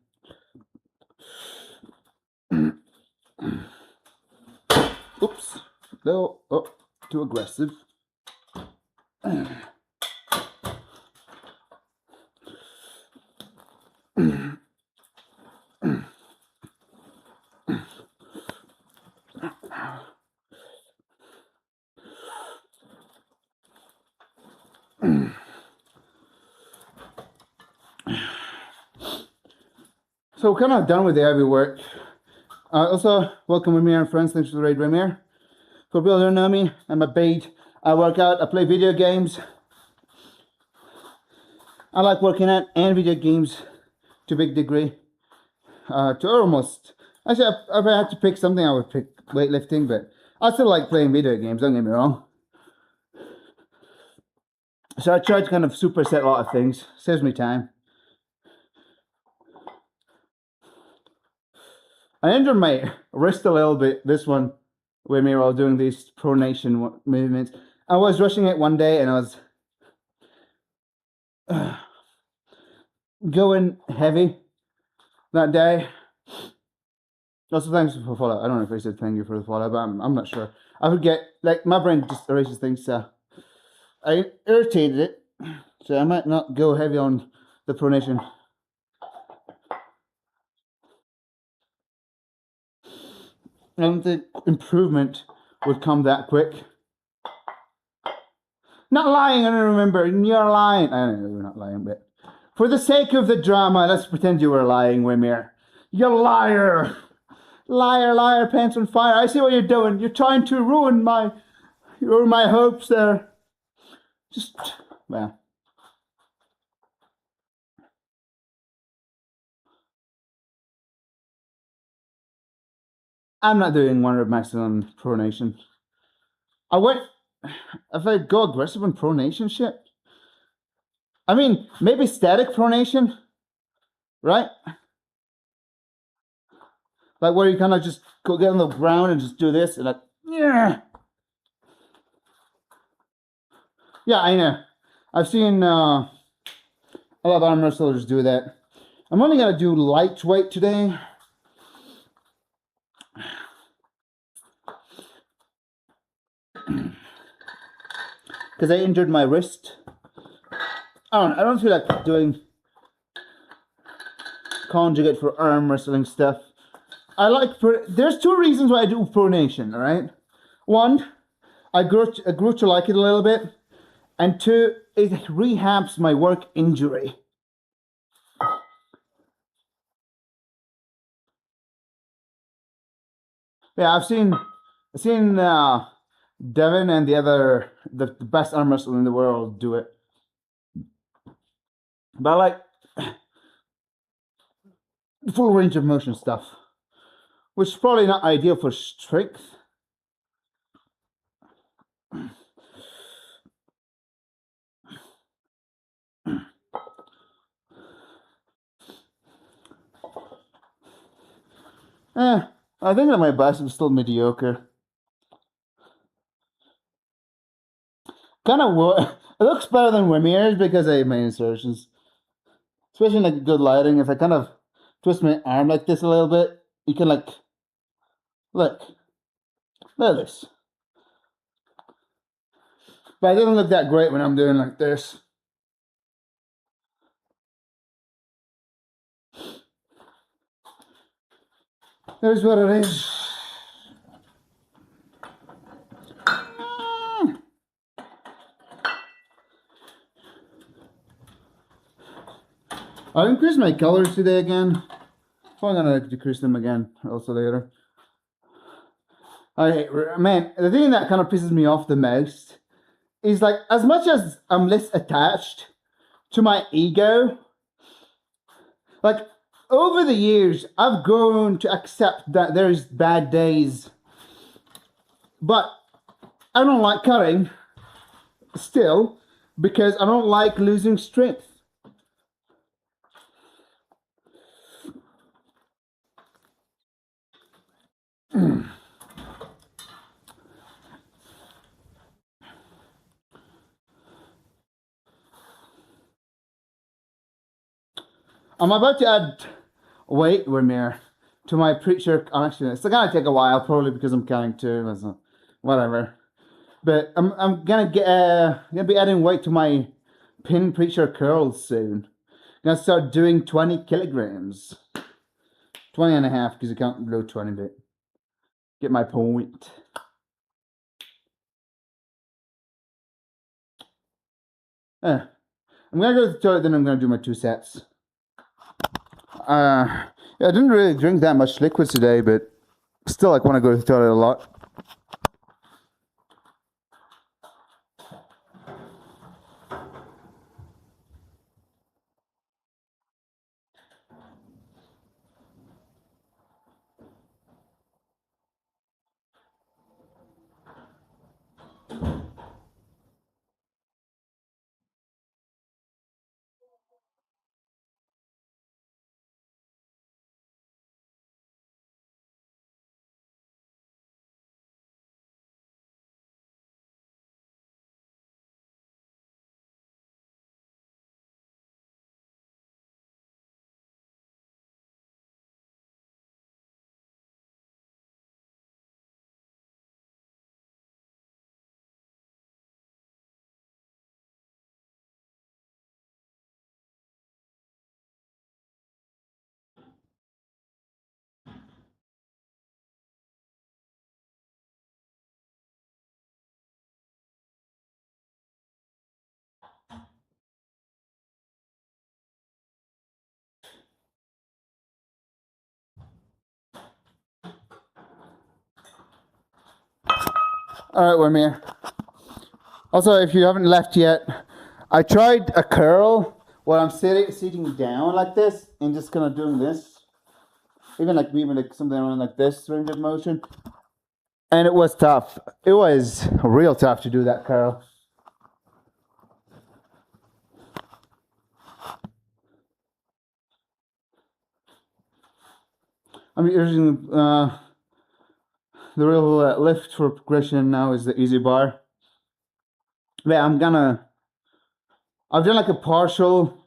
Oops. No. Oh, too aggressive. So we're kind of done with the heavy work. Also, welcome Wimir and friends. Thanks for the raid, Wimir. For people who don't know me, I'm a bait. I work out. I play video games. I like working out and video games to a big degree. To almost. Actually, if I had to pick something, I would pick weightlifting, but I still like playing video games. Don't get me wrong. So I try to kind of superset a lot of things. Saves me time. I injured my wrist a little bit, this one, with me while doing these pronation movements. I was rushing it one day and I was going heavy that day. Also, thanks for follow. I don't know if I said thank you for the follow, but I'm not sure. I forget, like, my brain just erases things, so I irritated it, so I might not go heavy on the pronation. I don't think improvement would come that quick. Not lying, I don't remember. You're lying. I don't know, we're not lying, but for the sake of the drama, let's pretend you were lying, Wimir. You liar! Liar, liar, pants on fire. I see what you're doing. You're trying to ruin my hopes there. Just, well. I'm not doing 100 max on pronation. If I go aggressive on pronation shit, I mean, maybe static pronation, right? Like where you kind of just go get on the ground and just do this and like, yeah. Yeah, I know. I've seen a lot of arm wrestlers do that. I'm only gonna do lightweight today. because I injured my wrist. I don't feel like doing conjugate for arm wrestling stuff. There's two reasons why I do pronation, alright? One, I grew to like it a little bit. And two, it rehabs my work injury. Yeah, I've seen Devin and the best arm wrestler in the world do it. But I like full range of motion stuff, which is probably not ideal for strength. I think that my bicep is still mediocre. Kind of, it looks better than Wimier's because I have my insertions. Especially in like good lighting, if I kind of twist my arm like this a little bit, you can like, look at this. But it doesn't look that great when I'm doing like this. There's what it is. I increased my colors today again. I'm gonna decrease them again also later. Man, the thing that kind of pisses me off the most is like, as much as I'm less attached to my ego, like over the years, I've grown to accept that there's bad days, but I don't like cutting still because I don't like losing strength. I'm about to add weight Wimir to my preacher. Actually, it's gonna take a while, probably because I'm counting too. So whatever. But I'm gonna be adding weight to my pin preacher curls soon. I'm gonna start doing 20 kilograms, 20 and a half because I can't below 20. But get my point. I'm gonna go to the toilet, then I'm gonna do my 2 sets. Yeah, I didn't really drink that much liquids today, but still, like, want to go to the toilet a lot. Alright, we're here. Also, if you haven't left yet, I tried a curl where I'm sitting down like this and just kind of doing this. Even like something around like this range of motion. And it was tough. It was real tough to do that curl. I'm using the real lift for progression now is the easy bar. But I've done like a partial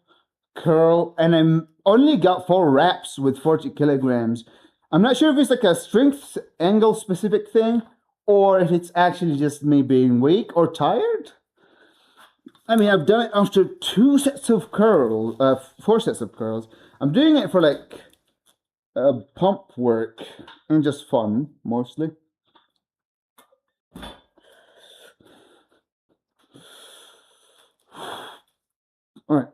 curl and I'm only got 4 reps with 40 kilograms. I'm not sure if it's like a strength angle specific thing or if it's actually just me being weak or tired. I mean, I've done it after 4 sets of curls. I'm doing it for like pump work and just fun mostly. All right.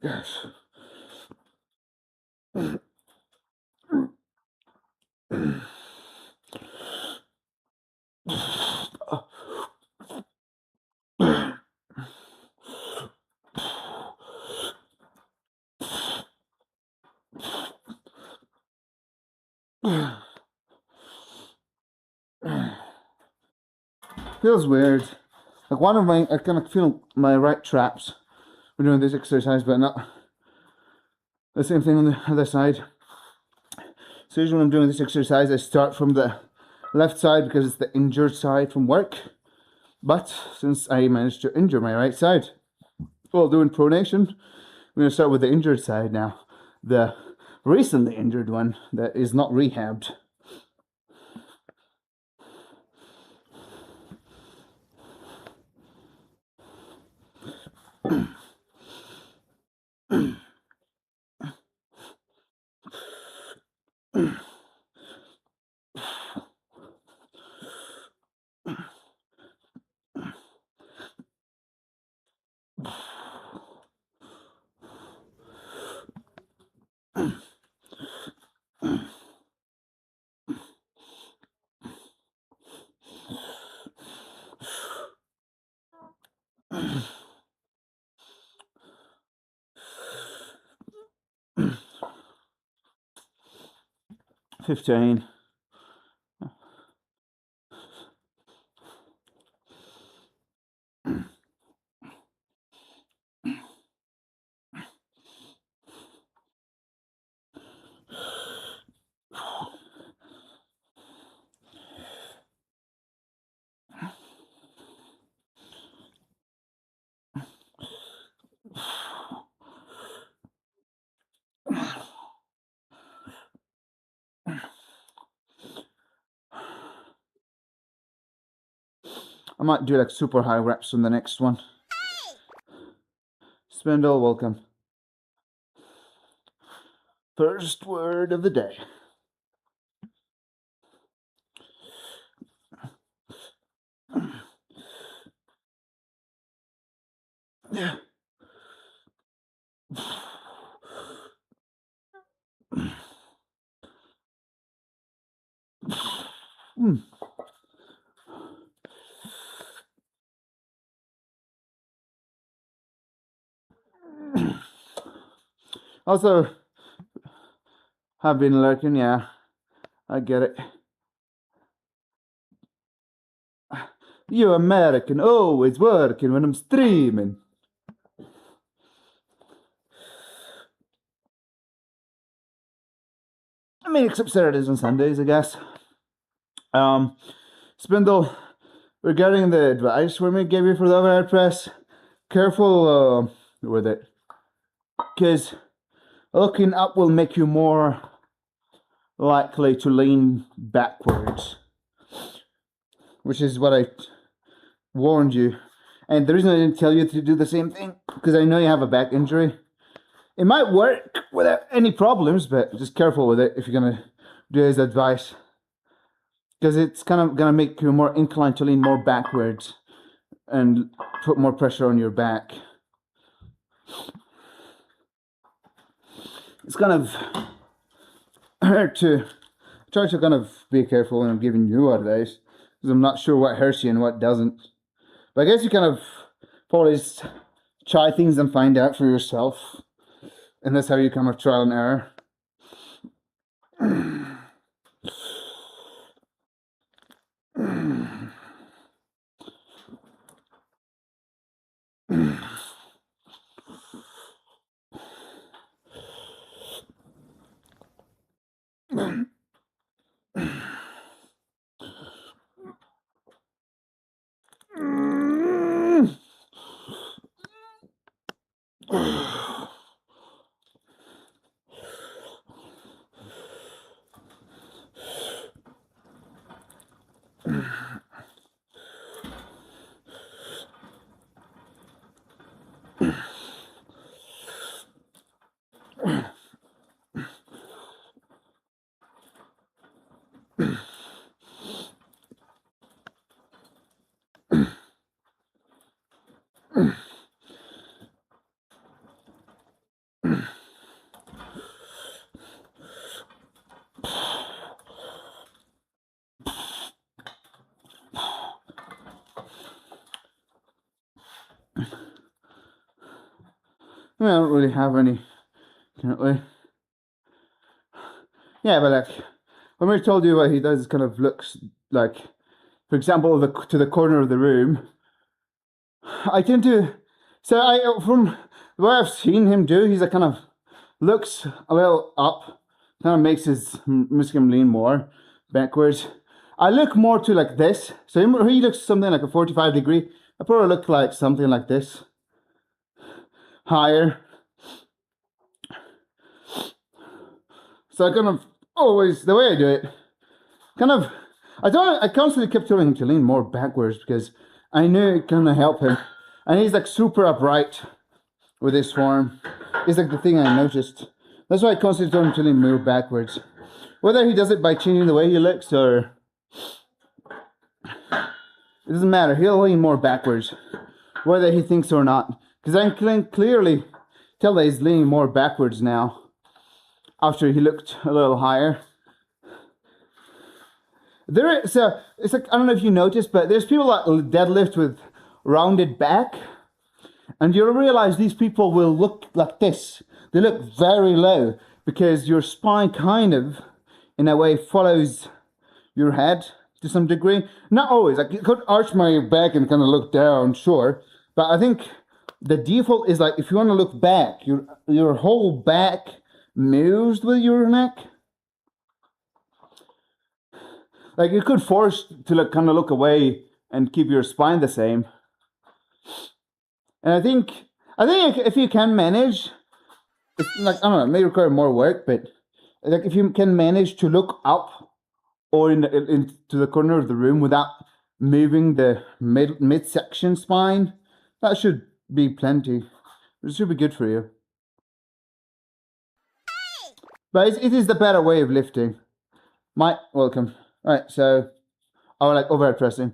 Yes. Feels weird. Like one of my, I kind of feel my right traps when doing this exercise, but not the same thing on the other side. So usually when I'm doing this exercise, I start from the left side because it's the injured side from work. But since I managed to injure my right side while doing pronation, I'm going to start with the injured side now. The recently injured one that is not rehabbed. $15. I might do like super high reps on the next one. Spindle, welcome. First word of the day. Yeah. Also, have been lurking, yeah. I get it. You American always working when I'm streaming. I mean, except Saturdays and Sundays, I guess. Spindle, regarding the advice we gave you for the overhead press, careful with it. Because looking up will make you more likely to lean backwards. Which is what I warned you. And the reason I didn't tell you to do the same thing, because I know you have a back injury. It might work without any problems, but just careful with it if you're going to do his advice. Because it's kind of going to make you more inclined to lean more backwards and put more pressure on your back. It's kind of hard to try to kind of be careful when I'm giving you advice. because I'm not sure what hurts you and what doesn't. But I guess you kind of probably just try things and find out for yourself, and that's how you come of trial and error. I don't really have any, currently. Yeah, but like, when we told you what he does, kind of looks like, for example, to the corner of the room. I tend to, from the way I've seen him do, he's like kind of looks a little up, kind of makes him lean more backwards. I look more to like this, so he looks something like a 45 degree. I probably look like something like this, higher. So I kind of always, the way I do it, kind of, I constantly kept telling him to lean more backwards because I knew it kind of helped him. And he's like super upright with his form. It's like the thing I noticed. That's why I constantly told him to lean more backwards. Whether he does it by changing the way he looks or, it doesn't matter, he'll lean more backwards, whether he thinks or not. Because I can clearly tell that he's leaning more backwards now, after he looked a little higher. It's like, I don't know if you noticed, but there's people that deadlift with rounded back, and you'll realize these people will look like this. They look very low, because your spine kind of, in a way, follows your head to some degree. Not always, like you could arch my back and kind of look down, sure, but I think the default is like, if you want to look back, your whole back moves with your neck. Like you could force to like kind of look away and keep your spine the same. And I think if you can manage, it's like, I don't know, it may require more work, but like if you can manage to look up or into the corner of the room without moving the midsection spine, that should be plenty. It should be good for you. But it is the better way of lifting. Welcome. All right, so I like overhead pressing.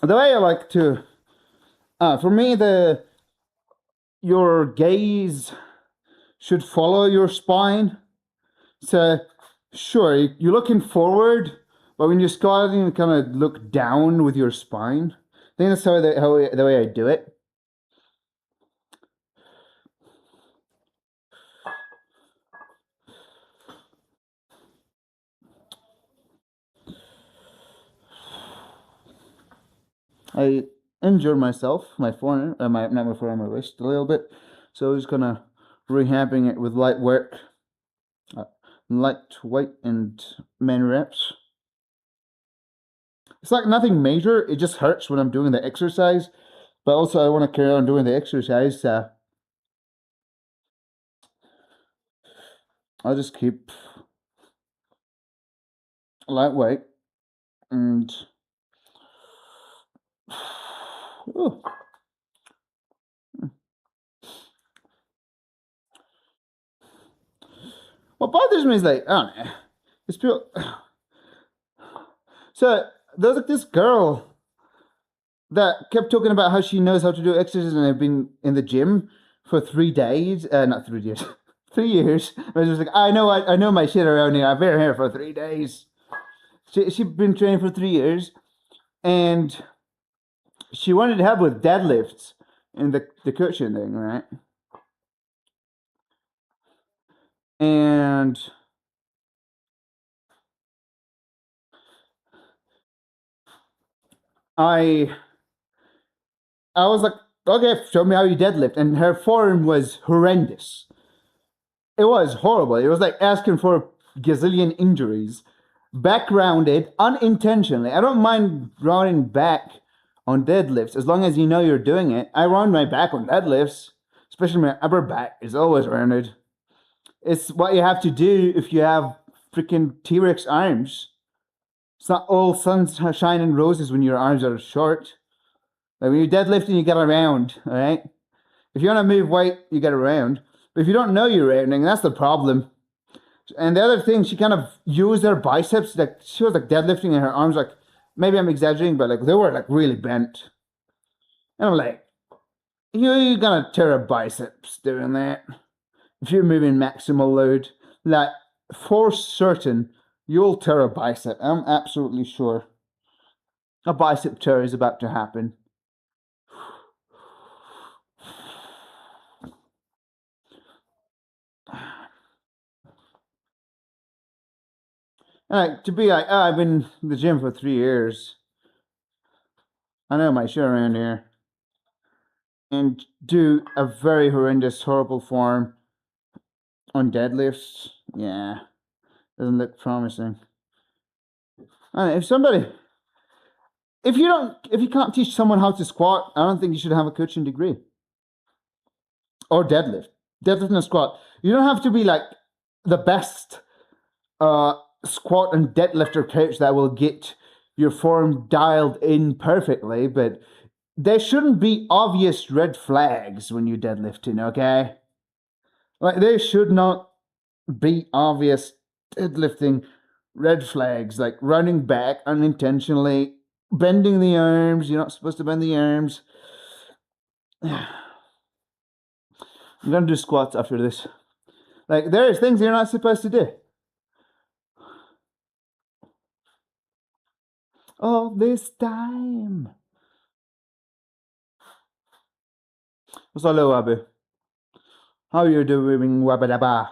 The way I like to, for me, your gaze should follow your spine. So, sure, you're looking forward, but when you're squatting, you kind of look down with your spine. I think that's the way I do it. I injured myself, my forearm, not my forearm, my wrist a little bit. So I'm just gonna rehabbing it with light work, lightweight and men reps. It's like nothing major. It just hurts when I'm doing the exercise, but also I want to carry on doing the exercise. I'll just keep lightweight and. Ooh. What bothers me is like, I don't know, this people. So there's like this girl that kept talking about how she knows how to do exercises, and I've been in the gym for 3 days. Not 3 years, 3 years. I was just like, I know my shit around here. I've been here for 3 days. She'd been training for 3 years, and she wanted help with deadlifts in the kitchen thing, right? And I was like, okay, show me how you deadlift. And her form was horrendous. It was horrible. It was like asking for gazillion injuries. Back rounded unintentionally. I don't mind rounding back on deadlifts as long as you know you're doing it. I round my back on deadlifts, especially my upper back is always rounded. It's what you have to do if you have freaking T-Rex arms. It's not all sunshine and roses when your arms are short. Like when you're deadlifting, you get around, all right? If you want to move weight, you get around. But if you don't know you're rounding, that's the problem. And the other thing, she kind of used her biceps. Like she was like deadlifting, and her arms, like, maybe I'm exaggerating, but like they were like really bent. And I'm like, you're gonna tear her biceps doing that. If you're moving maximal load, like for certain, you'll tear a bicep. I'm absolutely sure. A bicep tear is about to happen. And like, to be like, oh, I've been in the gym for 3 years. I know my shit around here. And do a very horrendous, horrible form on deadlifts. Yeah, doesn't look promising. And if you can't teach someone how to squat, I don't think you should have a coaching degree. Or deadlift and squat. You don't have to be like the best squat and deadlifter coach that will get your form dialed in perfectly, but there shouldn't be obvious red flags when you're deadlifting, okay? Like, there should not be obvious deadlifting red flags, like running back unintentionally, bending the arms. You're not supposed to bend the arms. I'm gonna do squats after this. Like, there's things you're not supposed to do. All this time. What's hello, Abu? How are you doing, Wabadaba?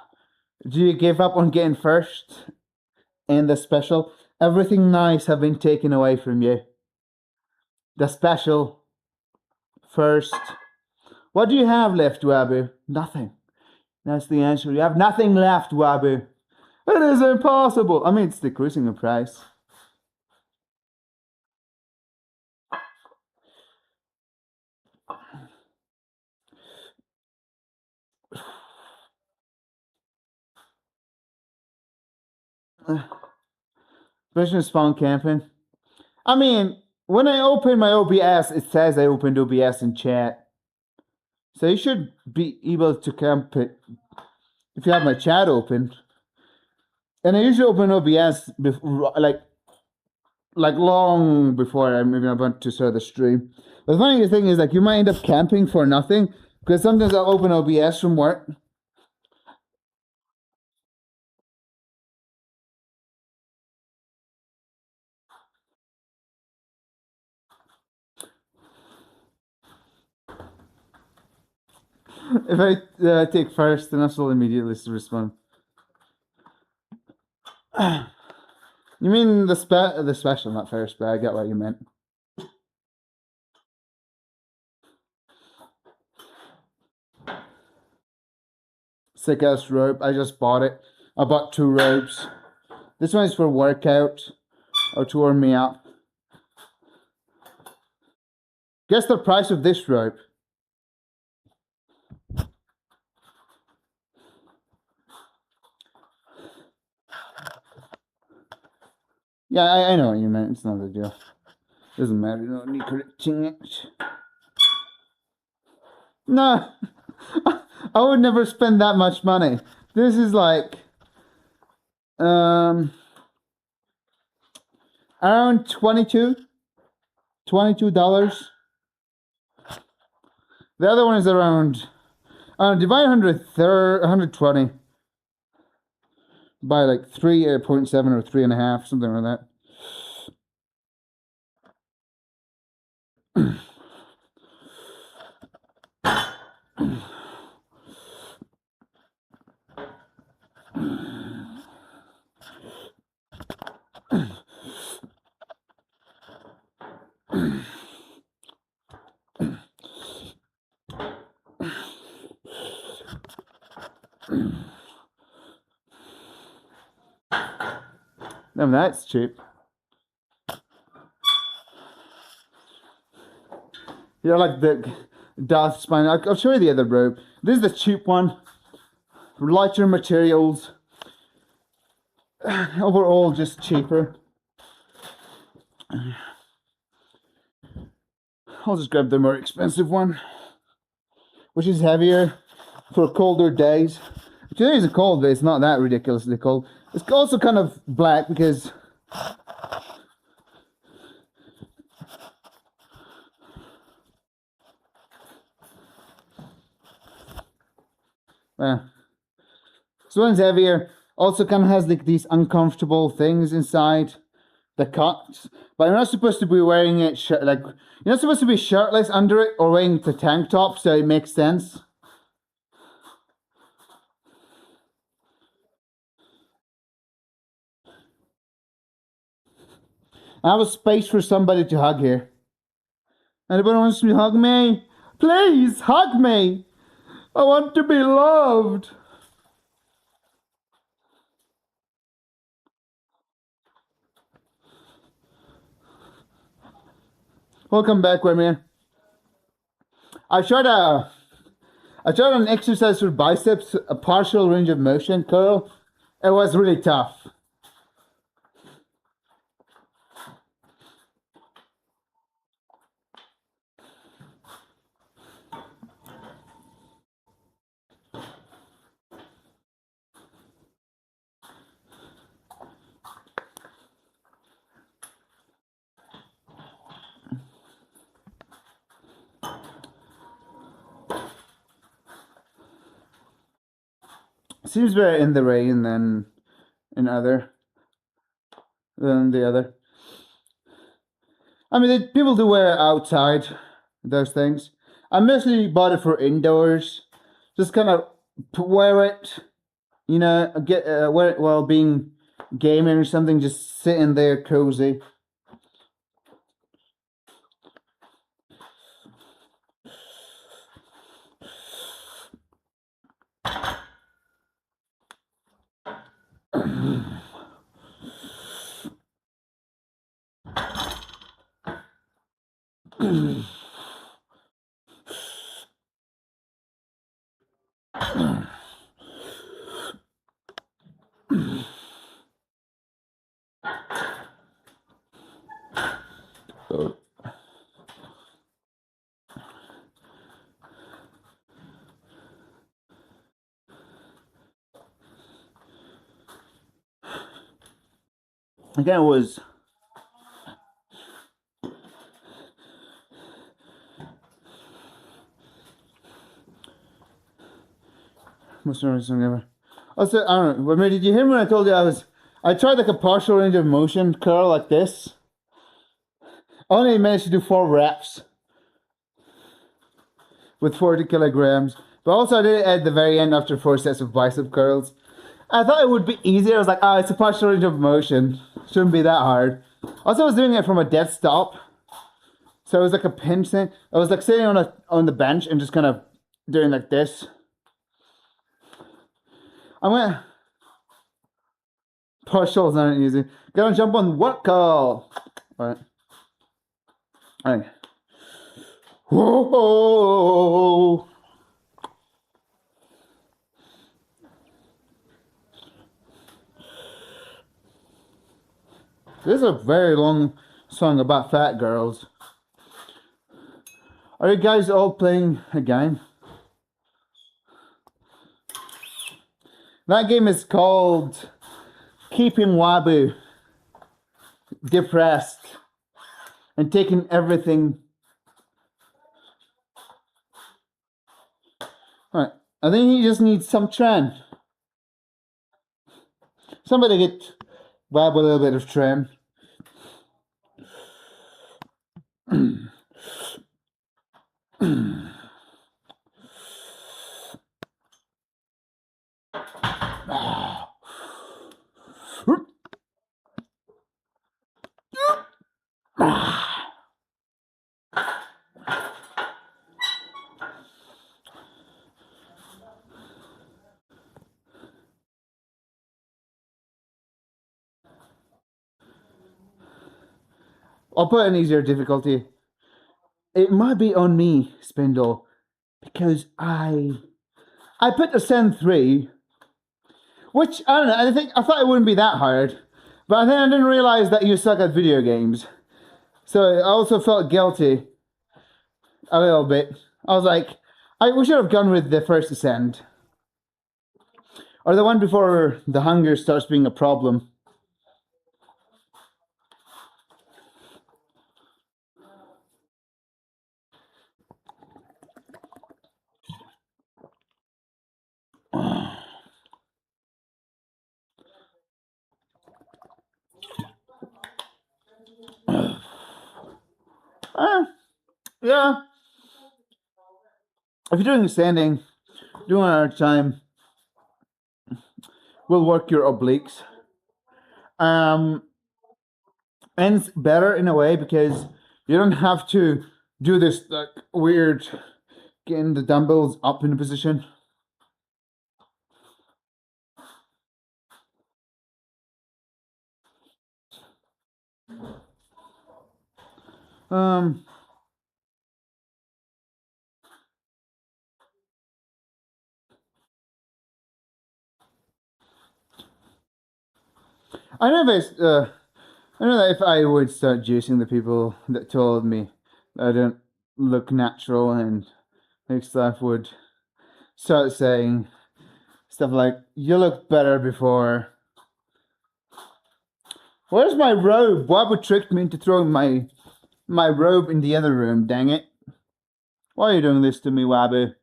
Do you give up on getting first in the special? Everything nice have been taken away from you. The special, first. What do you have left, Wabu? Nothing. That's the answer. You have nothing left, Wabu. It is impossible. I mean, it's decreasing in price. Especially spawn camping. I mean, when I open my OBS, it says I opened OBS in chat. So you should be able to camp it if you have my chat open. And I usually open OBS before, like long before I'm even about to start the stream. But the funny thing is, like, you might end up camping for nothing, because sometimes I'll open OBS from work. If I take first, then I will immediately respond. You mean the special, not first, but I get what you meant. Sick ass rope. I just bought it. I bought 2 ropes. This one is for workout or to warm me up. Guess the price of this rope. Yeah, I know what you meant. It's not a deal. Doesn't matter. You don't need correcting it. No, I would never spend that much money. This is like around 22. $22. The other one is around, divide 120 by like 3.7 or 3.5, something like that. Now that's cheap. You know, like the Darth spine. I'll show you the other robe. This is the cheap one. Lighter materials. Overall, just cheaper. I'll just grab the more expensive one, which is heavier for colder days. Today is a cold day. It's not that ridiculously cold. It's also kind of black because this one's heavier. Also kind of has like these uncomfortable things inside the cuts. But you're not supposed to be wearing it like you're not supposed to be shirtless under it or wearing the tank top, so it makes sense. I have a space for somebody to hug here. Anybody wants to hug me? Please hug me. I want to be loved. Welcome back, women. I tried an exercise for biceps, a partial range of motion curl. It was really tough. Seems better in the rain than the other. I mean, people do wear outside those things. I mostly bought it for indoors. Just kind of wear it, you know, wear it while being gaming or something. Just sitting there cozy. Again, it was most interesting ever. Also, I don't know. Did you hear me when I told you I tried like a partial range of motion curl like this. I only managed to do 4 reps with 40 kilograms. But also I did it at the very end after 4 sets of bicep curls. I thought it would be easier. I was like, oh, it's a partial range of motion. Shouldn't be that hard. Also, I was doing it from a dead stop. So it was like a pinch thing. I was like sitting on the bench and just kind of doing like this. I'm gonna partial is not easy. Gonna jump on what call? Alright. Alright. Whoa. This is a very long song about fat girls. Are you guys all playing a game? That game is called Keeping Wabu Depressed. and taking everything. Alright, I think he just needs some trim. Somebody get Wab a little bit of trim. I'll put an easier difficulty. It might be on me, Spindle, because I put Ascend 3, which I don't know. I thought it wouldn't be that hard, but then I didn't realize that you suck at video games. So I also felt guilty a little bit. I was like, we should have gone with the first Ascend, or the one before the hunger starts being a problem. Yeah. If you're doing standing, doing it at a time, will work your obliques. And it's better in a way because you don't have to do this like weird getting the dumbbells up in a position. I know that if I would start juicing the people that told me that I don't look natural and stuff would start saying stuff like, "You look better before." Where's my robe? Wabu tricked me into throwing my robe in the other room. Dang it! Why are you doing this to me, Wabu?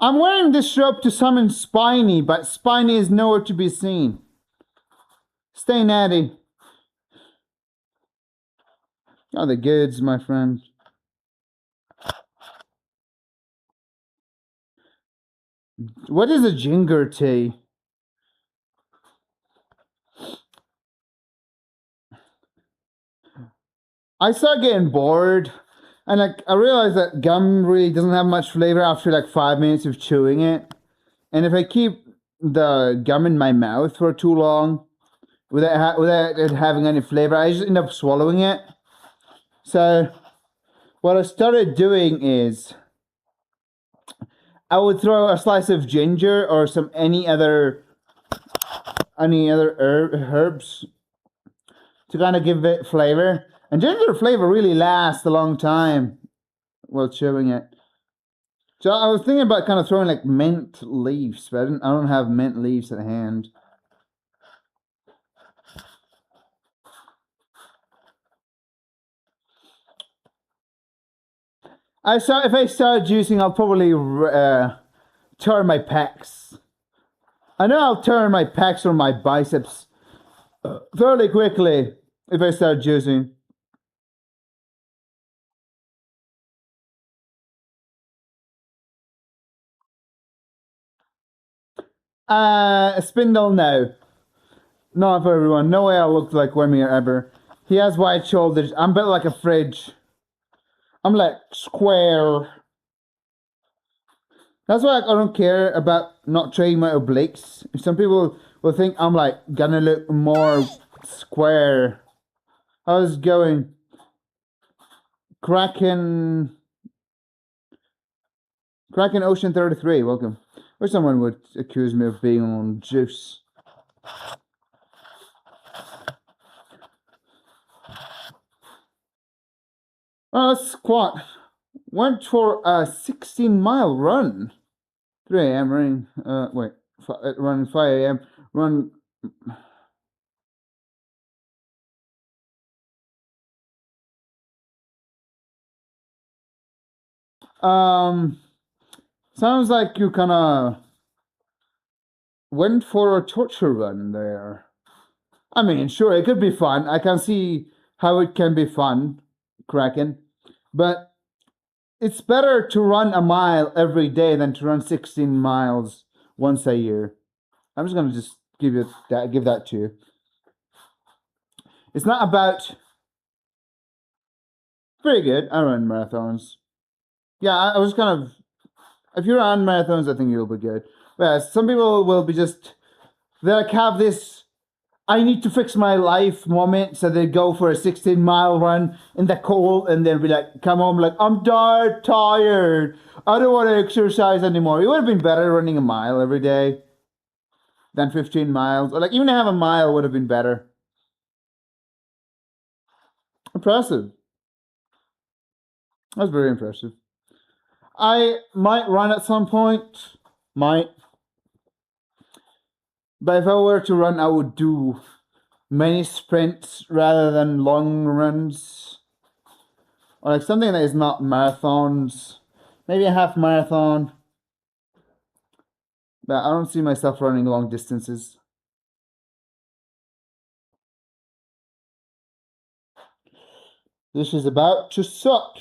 I'm wearing this robe to summon Spiny, but Spiny is nowhere to be seen. Stay natty. Oh, the goods, my friend. What is a ginger tea? I started getting bored, and I realized that gum really doesn't have much flavor after like 5 minutes of chewing it. And if I keep the gum in my mouth for too long, without it having any flavor, I just end up swallowing it. So what I started doing is I would throw a slice of ginger or any other herbs to kind of give it flavor. And ginger flavor really lasts a long time while chewing it. So I was thinking about kind of throwing like mint leaves, but I don't have mint leaves at hand. If I start juicing, I'll probably turn my pecs. I know I'll turn my pecs or my biceps fairly quickly if I start juicing. Spindle, no. Not for everyone. No way I look like Wemmy ever. He has wide shoulders. I'm built like a fridge. I'm like square. That's why I don't care about not training my obliques. Some people will think I'm like gonna look more square. How's it going? Kraken Ocean 33, welcome. Or someone would accuse me of being on juice. Oh, that's squat. Went for a 16-mile run. 3 a.m. running. Running 5 a.m. Run. Sounds like you kind of went for a torture run there. I mean, sure, it could be fun. I can see how it can be fun, Kraken. But it's better to run a mile every day than to run 16 miles once a year. I'm just gonna give that to you. It's not about pretty good. I run marathons. Yeah, I was kind of. If you run marathons, I think you'll be good. Yeah, some people will be just. They like have this. I need to fix my life moment, so they go for a 16-mile run in the cold, and then be like, come home like, I'm tired. I don't want to exercise anymore. It would have been better running a mile every day than 15 miles, or like even half a mile would have been better. Impressive. That's very impressive. I might run at some point. Might. But if I were to run, I would do many sprints rather than long runs. Or like something that is not marathons. Maybe a half marathon. But I don't see myself running long distances. This is about to suck.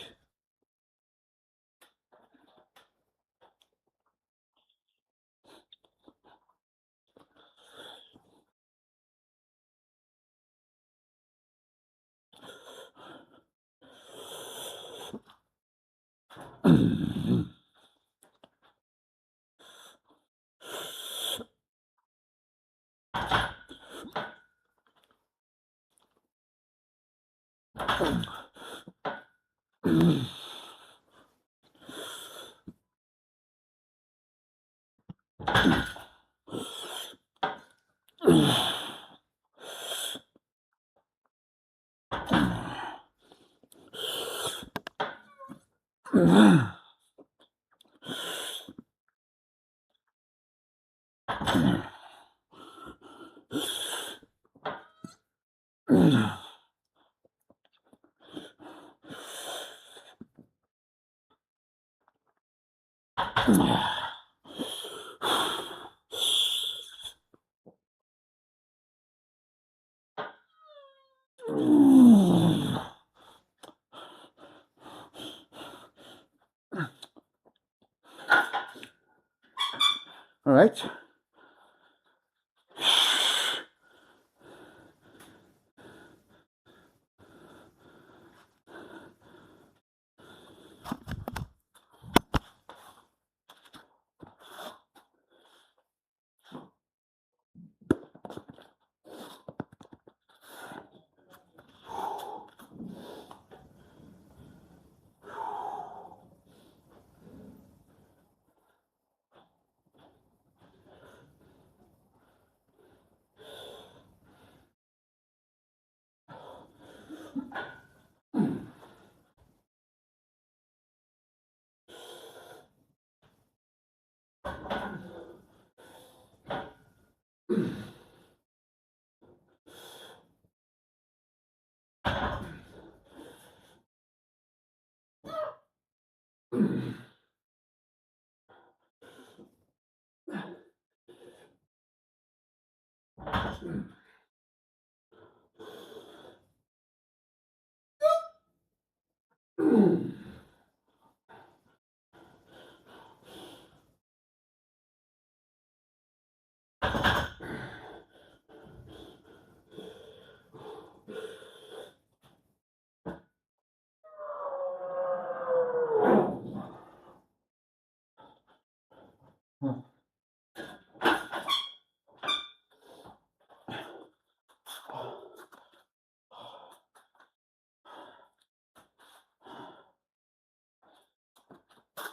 All right.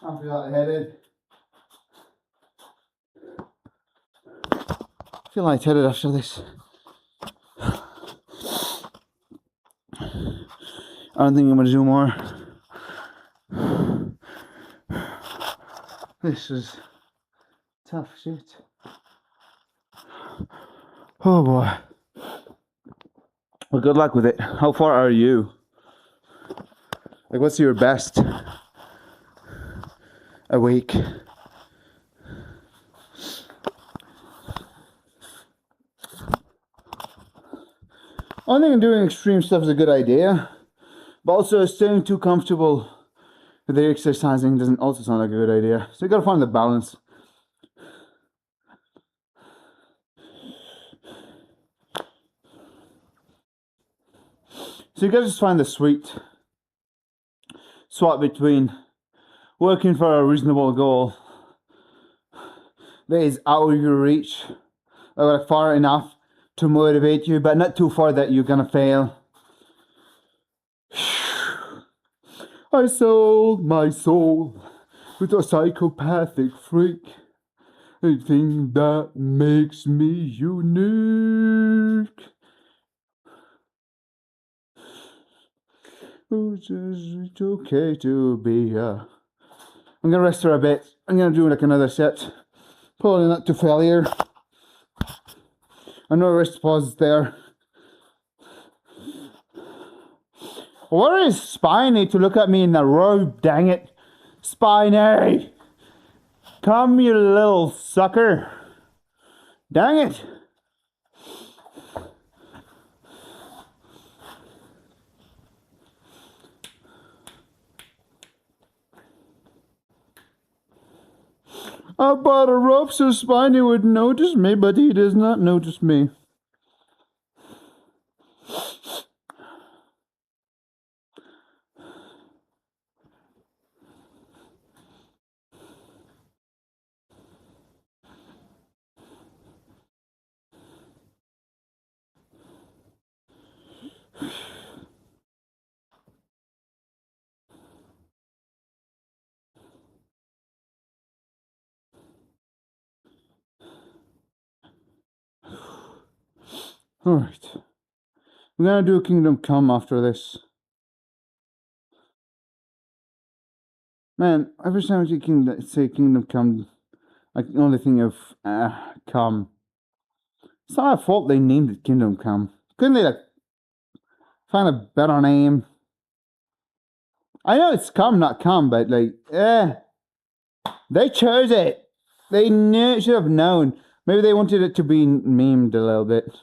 I feel lightheaded. I feel lightheaded after this. I don't think I'm gonna do more. This is tough shit. Oh boy. Well, good luck with it. How far are you? Like, what's your best a week? I think doing extreme stuff is a good idea, but also staying too comfortable with the exercising doesn't also sound like a good idea. So you gotta find the balance. So you gotta just find the sweet spot between working for a reasonable goal that is out of your reach, or far enough to motivate you, but not too far that you're gonna fail. I sold my soul with a psychopathic freak, a thing that makes me unique. It's okay to be I'm gonna rest for a bit. I'm gonna do like another set. Probably not to failure. I know wrist pause there. Where is Spiny to look at me in the robe? Dang it. Spiny! Come, you little sucker. Dang it. I bought a rope so Spiny would notice me, but he does not notice me. Alright. We're gonna do Kingdom Come after this. Man, every time I say Kingdom Come, I can only think of Come. It's not my fault they named it Kingdom Come. Couldn't they like find a better name? I know it's Come, not Come, but like, they chose it. They should have known. Maybe they wanted it to be memed a little bit.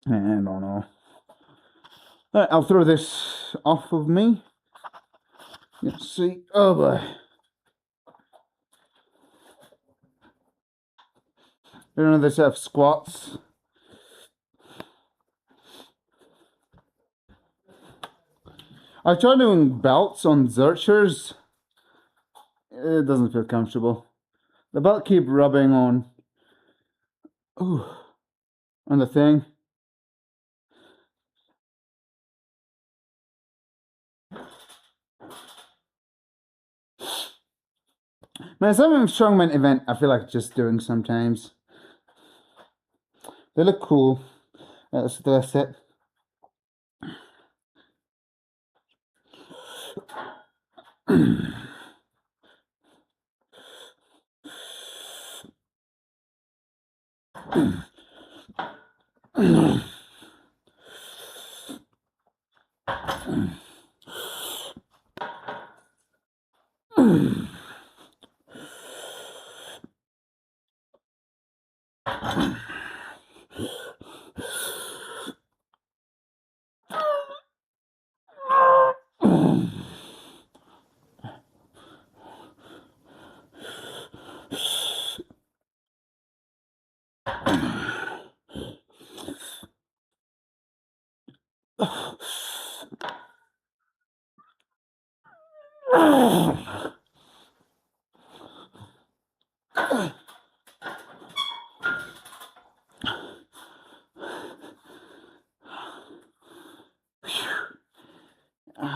I don't know. Alright, I'll throw this off of me. Let's see. Oh boy. Another set of squats. I tried doing belts on Zerchers. It doesn't feel comfortable. The belt keep rubbing on. Ooh. On the thing. Man, some strongman event I feel like just doing sometimes. They look cool. That's it.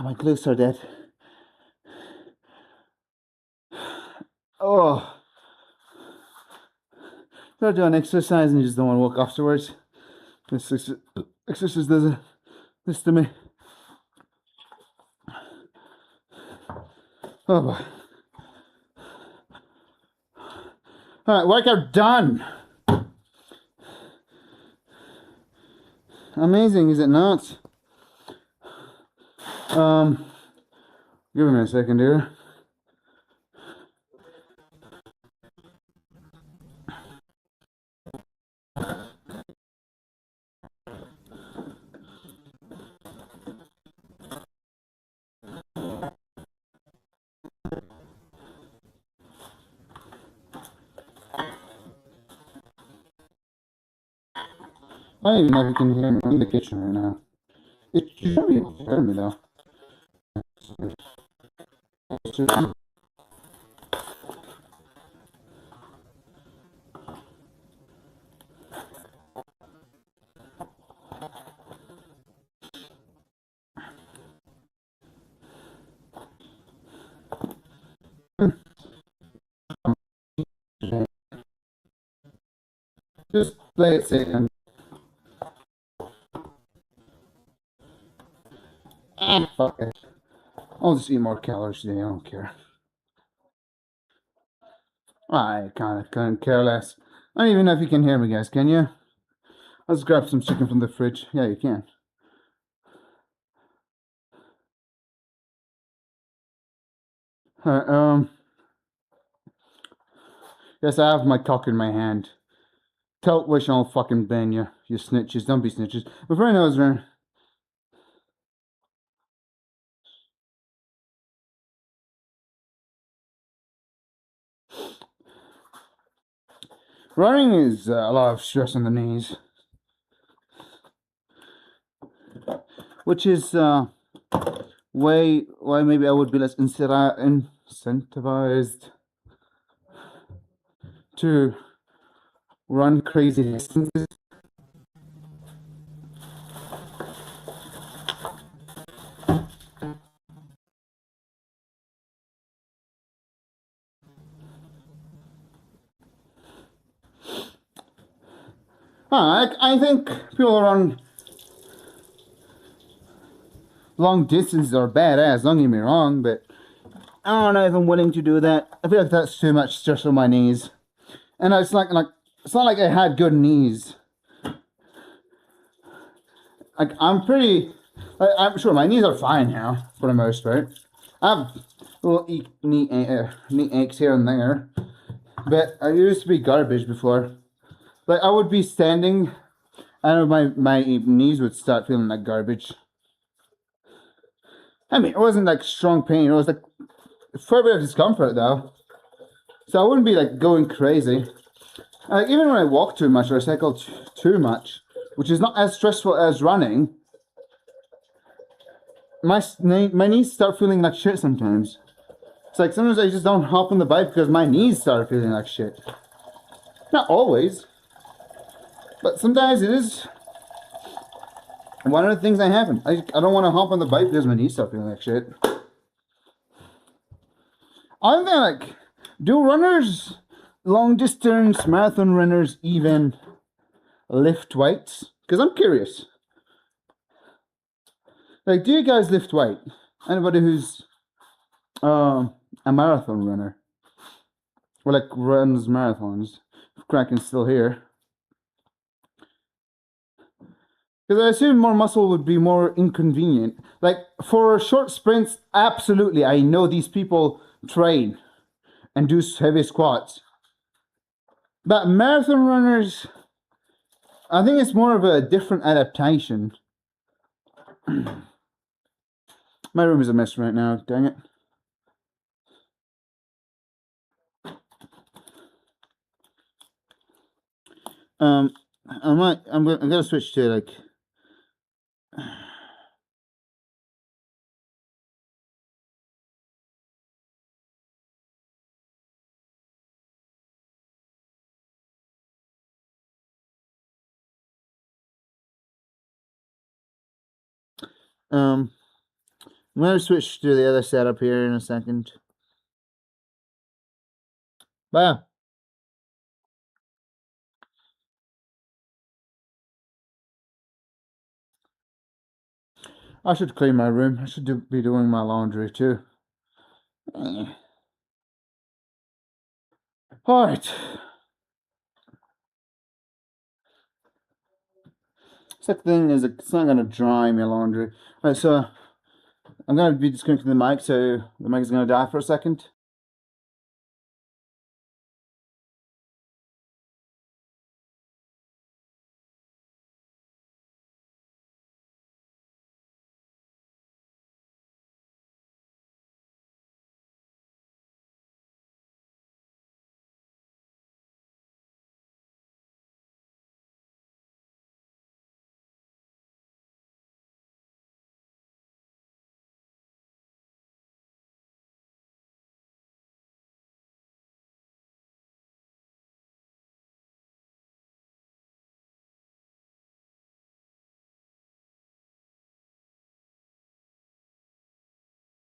My glutes are dead. Oh. Try doing exercise and you just don't want to walk afterwards. This exercise does this to me. Oh boy. Alright, workout done. Amazing, is it not? Give me a second here. I don't even know if you can hear me. I'm in the kitchen right now. You should be able to hear me though. Just play it safe and fuck it. I'll just eat more calories today, I don't care. I kinda couldn't care less. I don't even know if you can hear me, guys, can you? Let's grab some chicken from the fridge. Yeah, you can. Alright, yes, I have my cock in my hand. Tell wish I'll fucking ban you, you snitches. Don't be snitches. But right now, there. Running is a lot of stress on the knees, which is why maybe I would be less incentivized to run crazy distances. I think people run long distances are badass, don't get me wrong, but I don't know if I'm willing to do that. I feel like that's too much stress on my knees. And it's like it's not like I had good knees. Like I'm I'm sure my knees are fine now for the most part. I have little knee aches here and there, but I used to be garbage before. Like I would be standing, and my knees would start feeling like garbage. I mean, it wasn't like strong pain. It was like a fair bit of discomfort though. So I wouldn't be like going crazy. Even when I walk too much or I cycle too much, which is not as stressful as running, my knees start feeling like shit sometimes. It's like sometimes I just don't hop on the bike because my knees start feeling like shit. Not always, but sometimes it is one of the things that happen. I don't want to hop on the bike because my knees start feeling like shit. I'm there like, do runners, long distance marathon runners even lift weights? Because I'm curious. Like, do you guys lift weight? Anybody who's a marathon runner or like runs marathons? If Kraken's still here. Because I assume more muscle would be more inconvenient. Like for short sprints, absolutely. I know these people train and do heavy squats. But marathon runners, I think it's more of a different adaptation. My room is a mess right now, dang it. I'm gonna switch to like I'm gonna switch to the other setup here in a second. Bye. I should clean my room. I should be doing my laundry too. Alright. Second thing is it's not going to dry my laundry. Alright, so I'm going to be disconnecting the mic, so the mic is going to die for a second.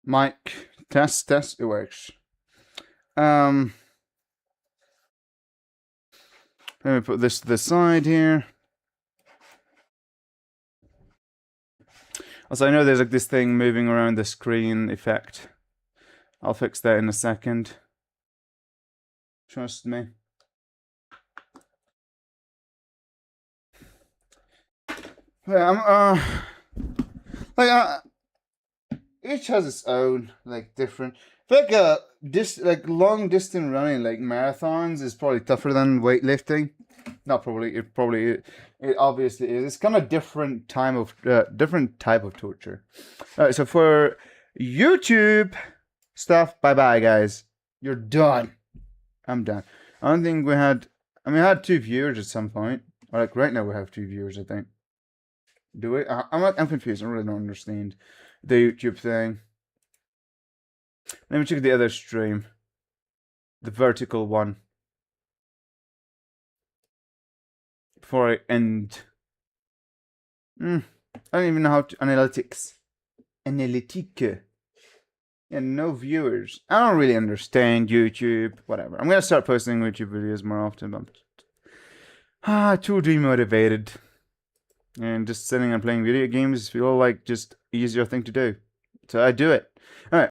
Mic, test, it works. Let me put this to the side here. Also, I know there's like this thing moving around the screen effect. I'll fix that in a second. Trust me. Yeah, each has its own like different. I feel like long distance running, like marathons, is probably tougher than weightlifting. Not probably. It obviously is. It's kind of different type of torture. All right, so for YouTube stuff, bye bye guys. You're done. I'm done. I don't think we had. I mean, I had 2 viewers at some point. Or like right now we have 2 viewers, I think. Do we? I'm confused. I really don't understand the YouTube thing. Let me check the other stream. The vertical one. Before I end. I don't even know how to... Analytics. Analytique. And no viewers. I don't really understand YouTube. Whatever. I'm going to start posting YouTube videos more often. But too demotivated. And just sitting and playing video games feel like just easier thing to do. So I do it. Alright.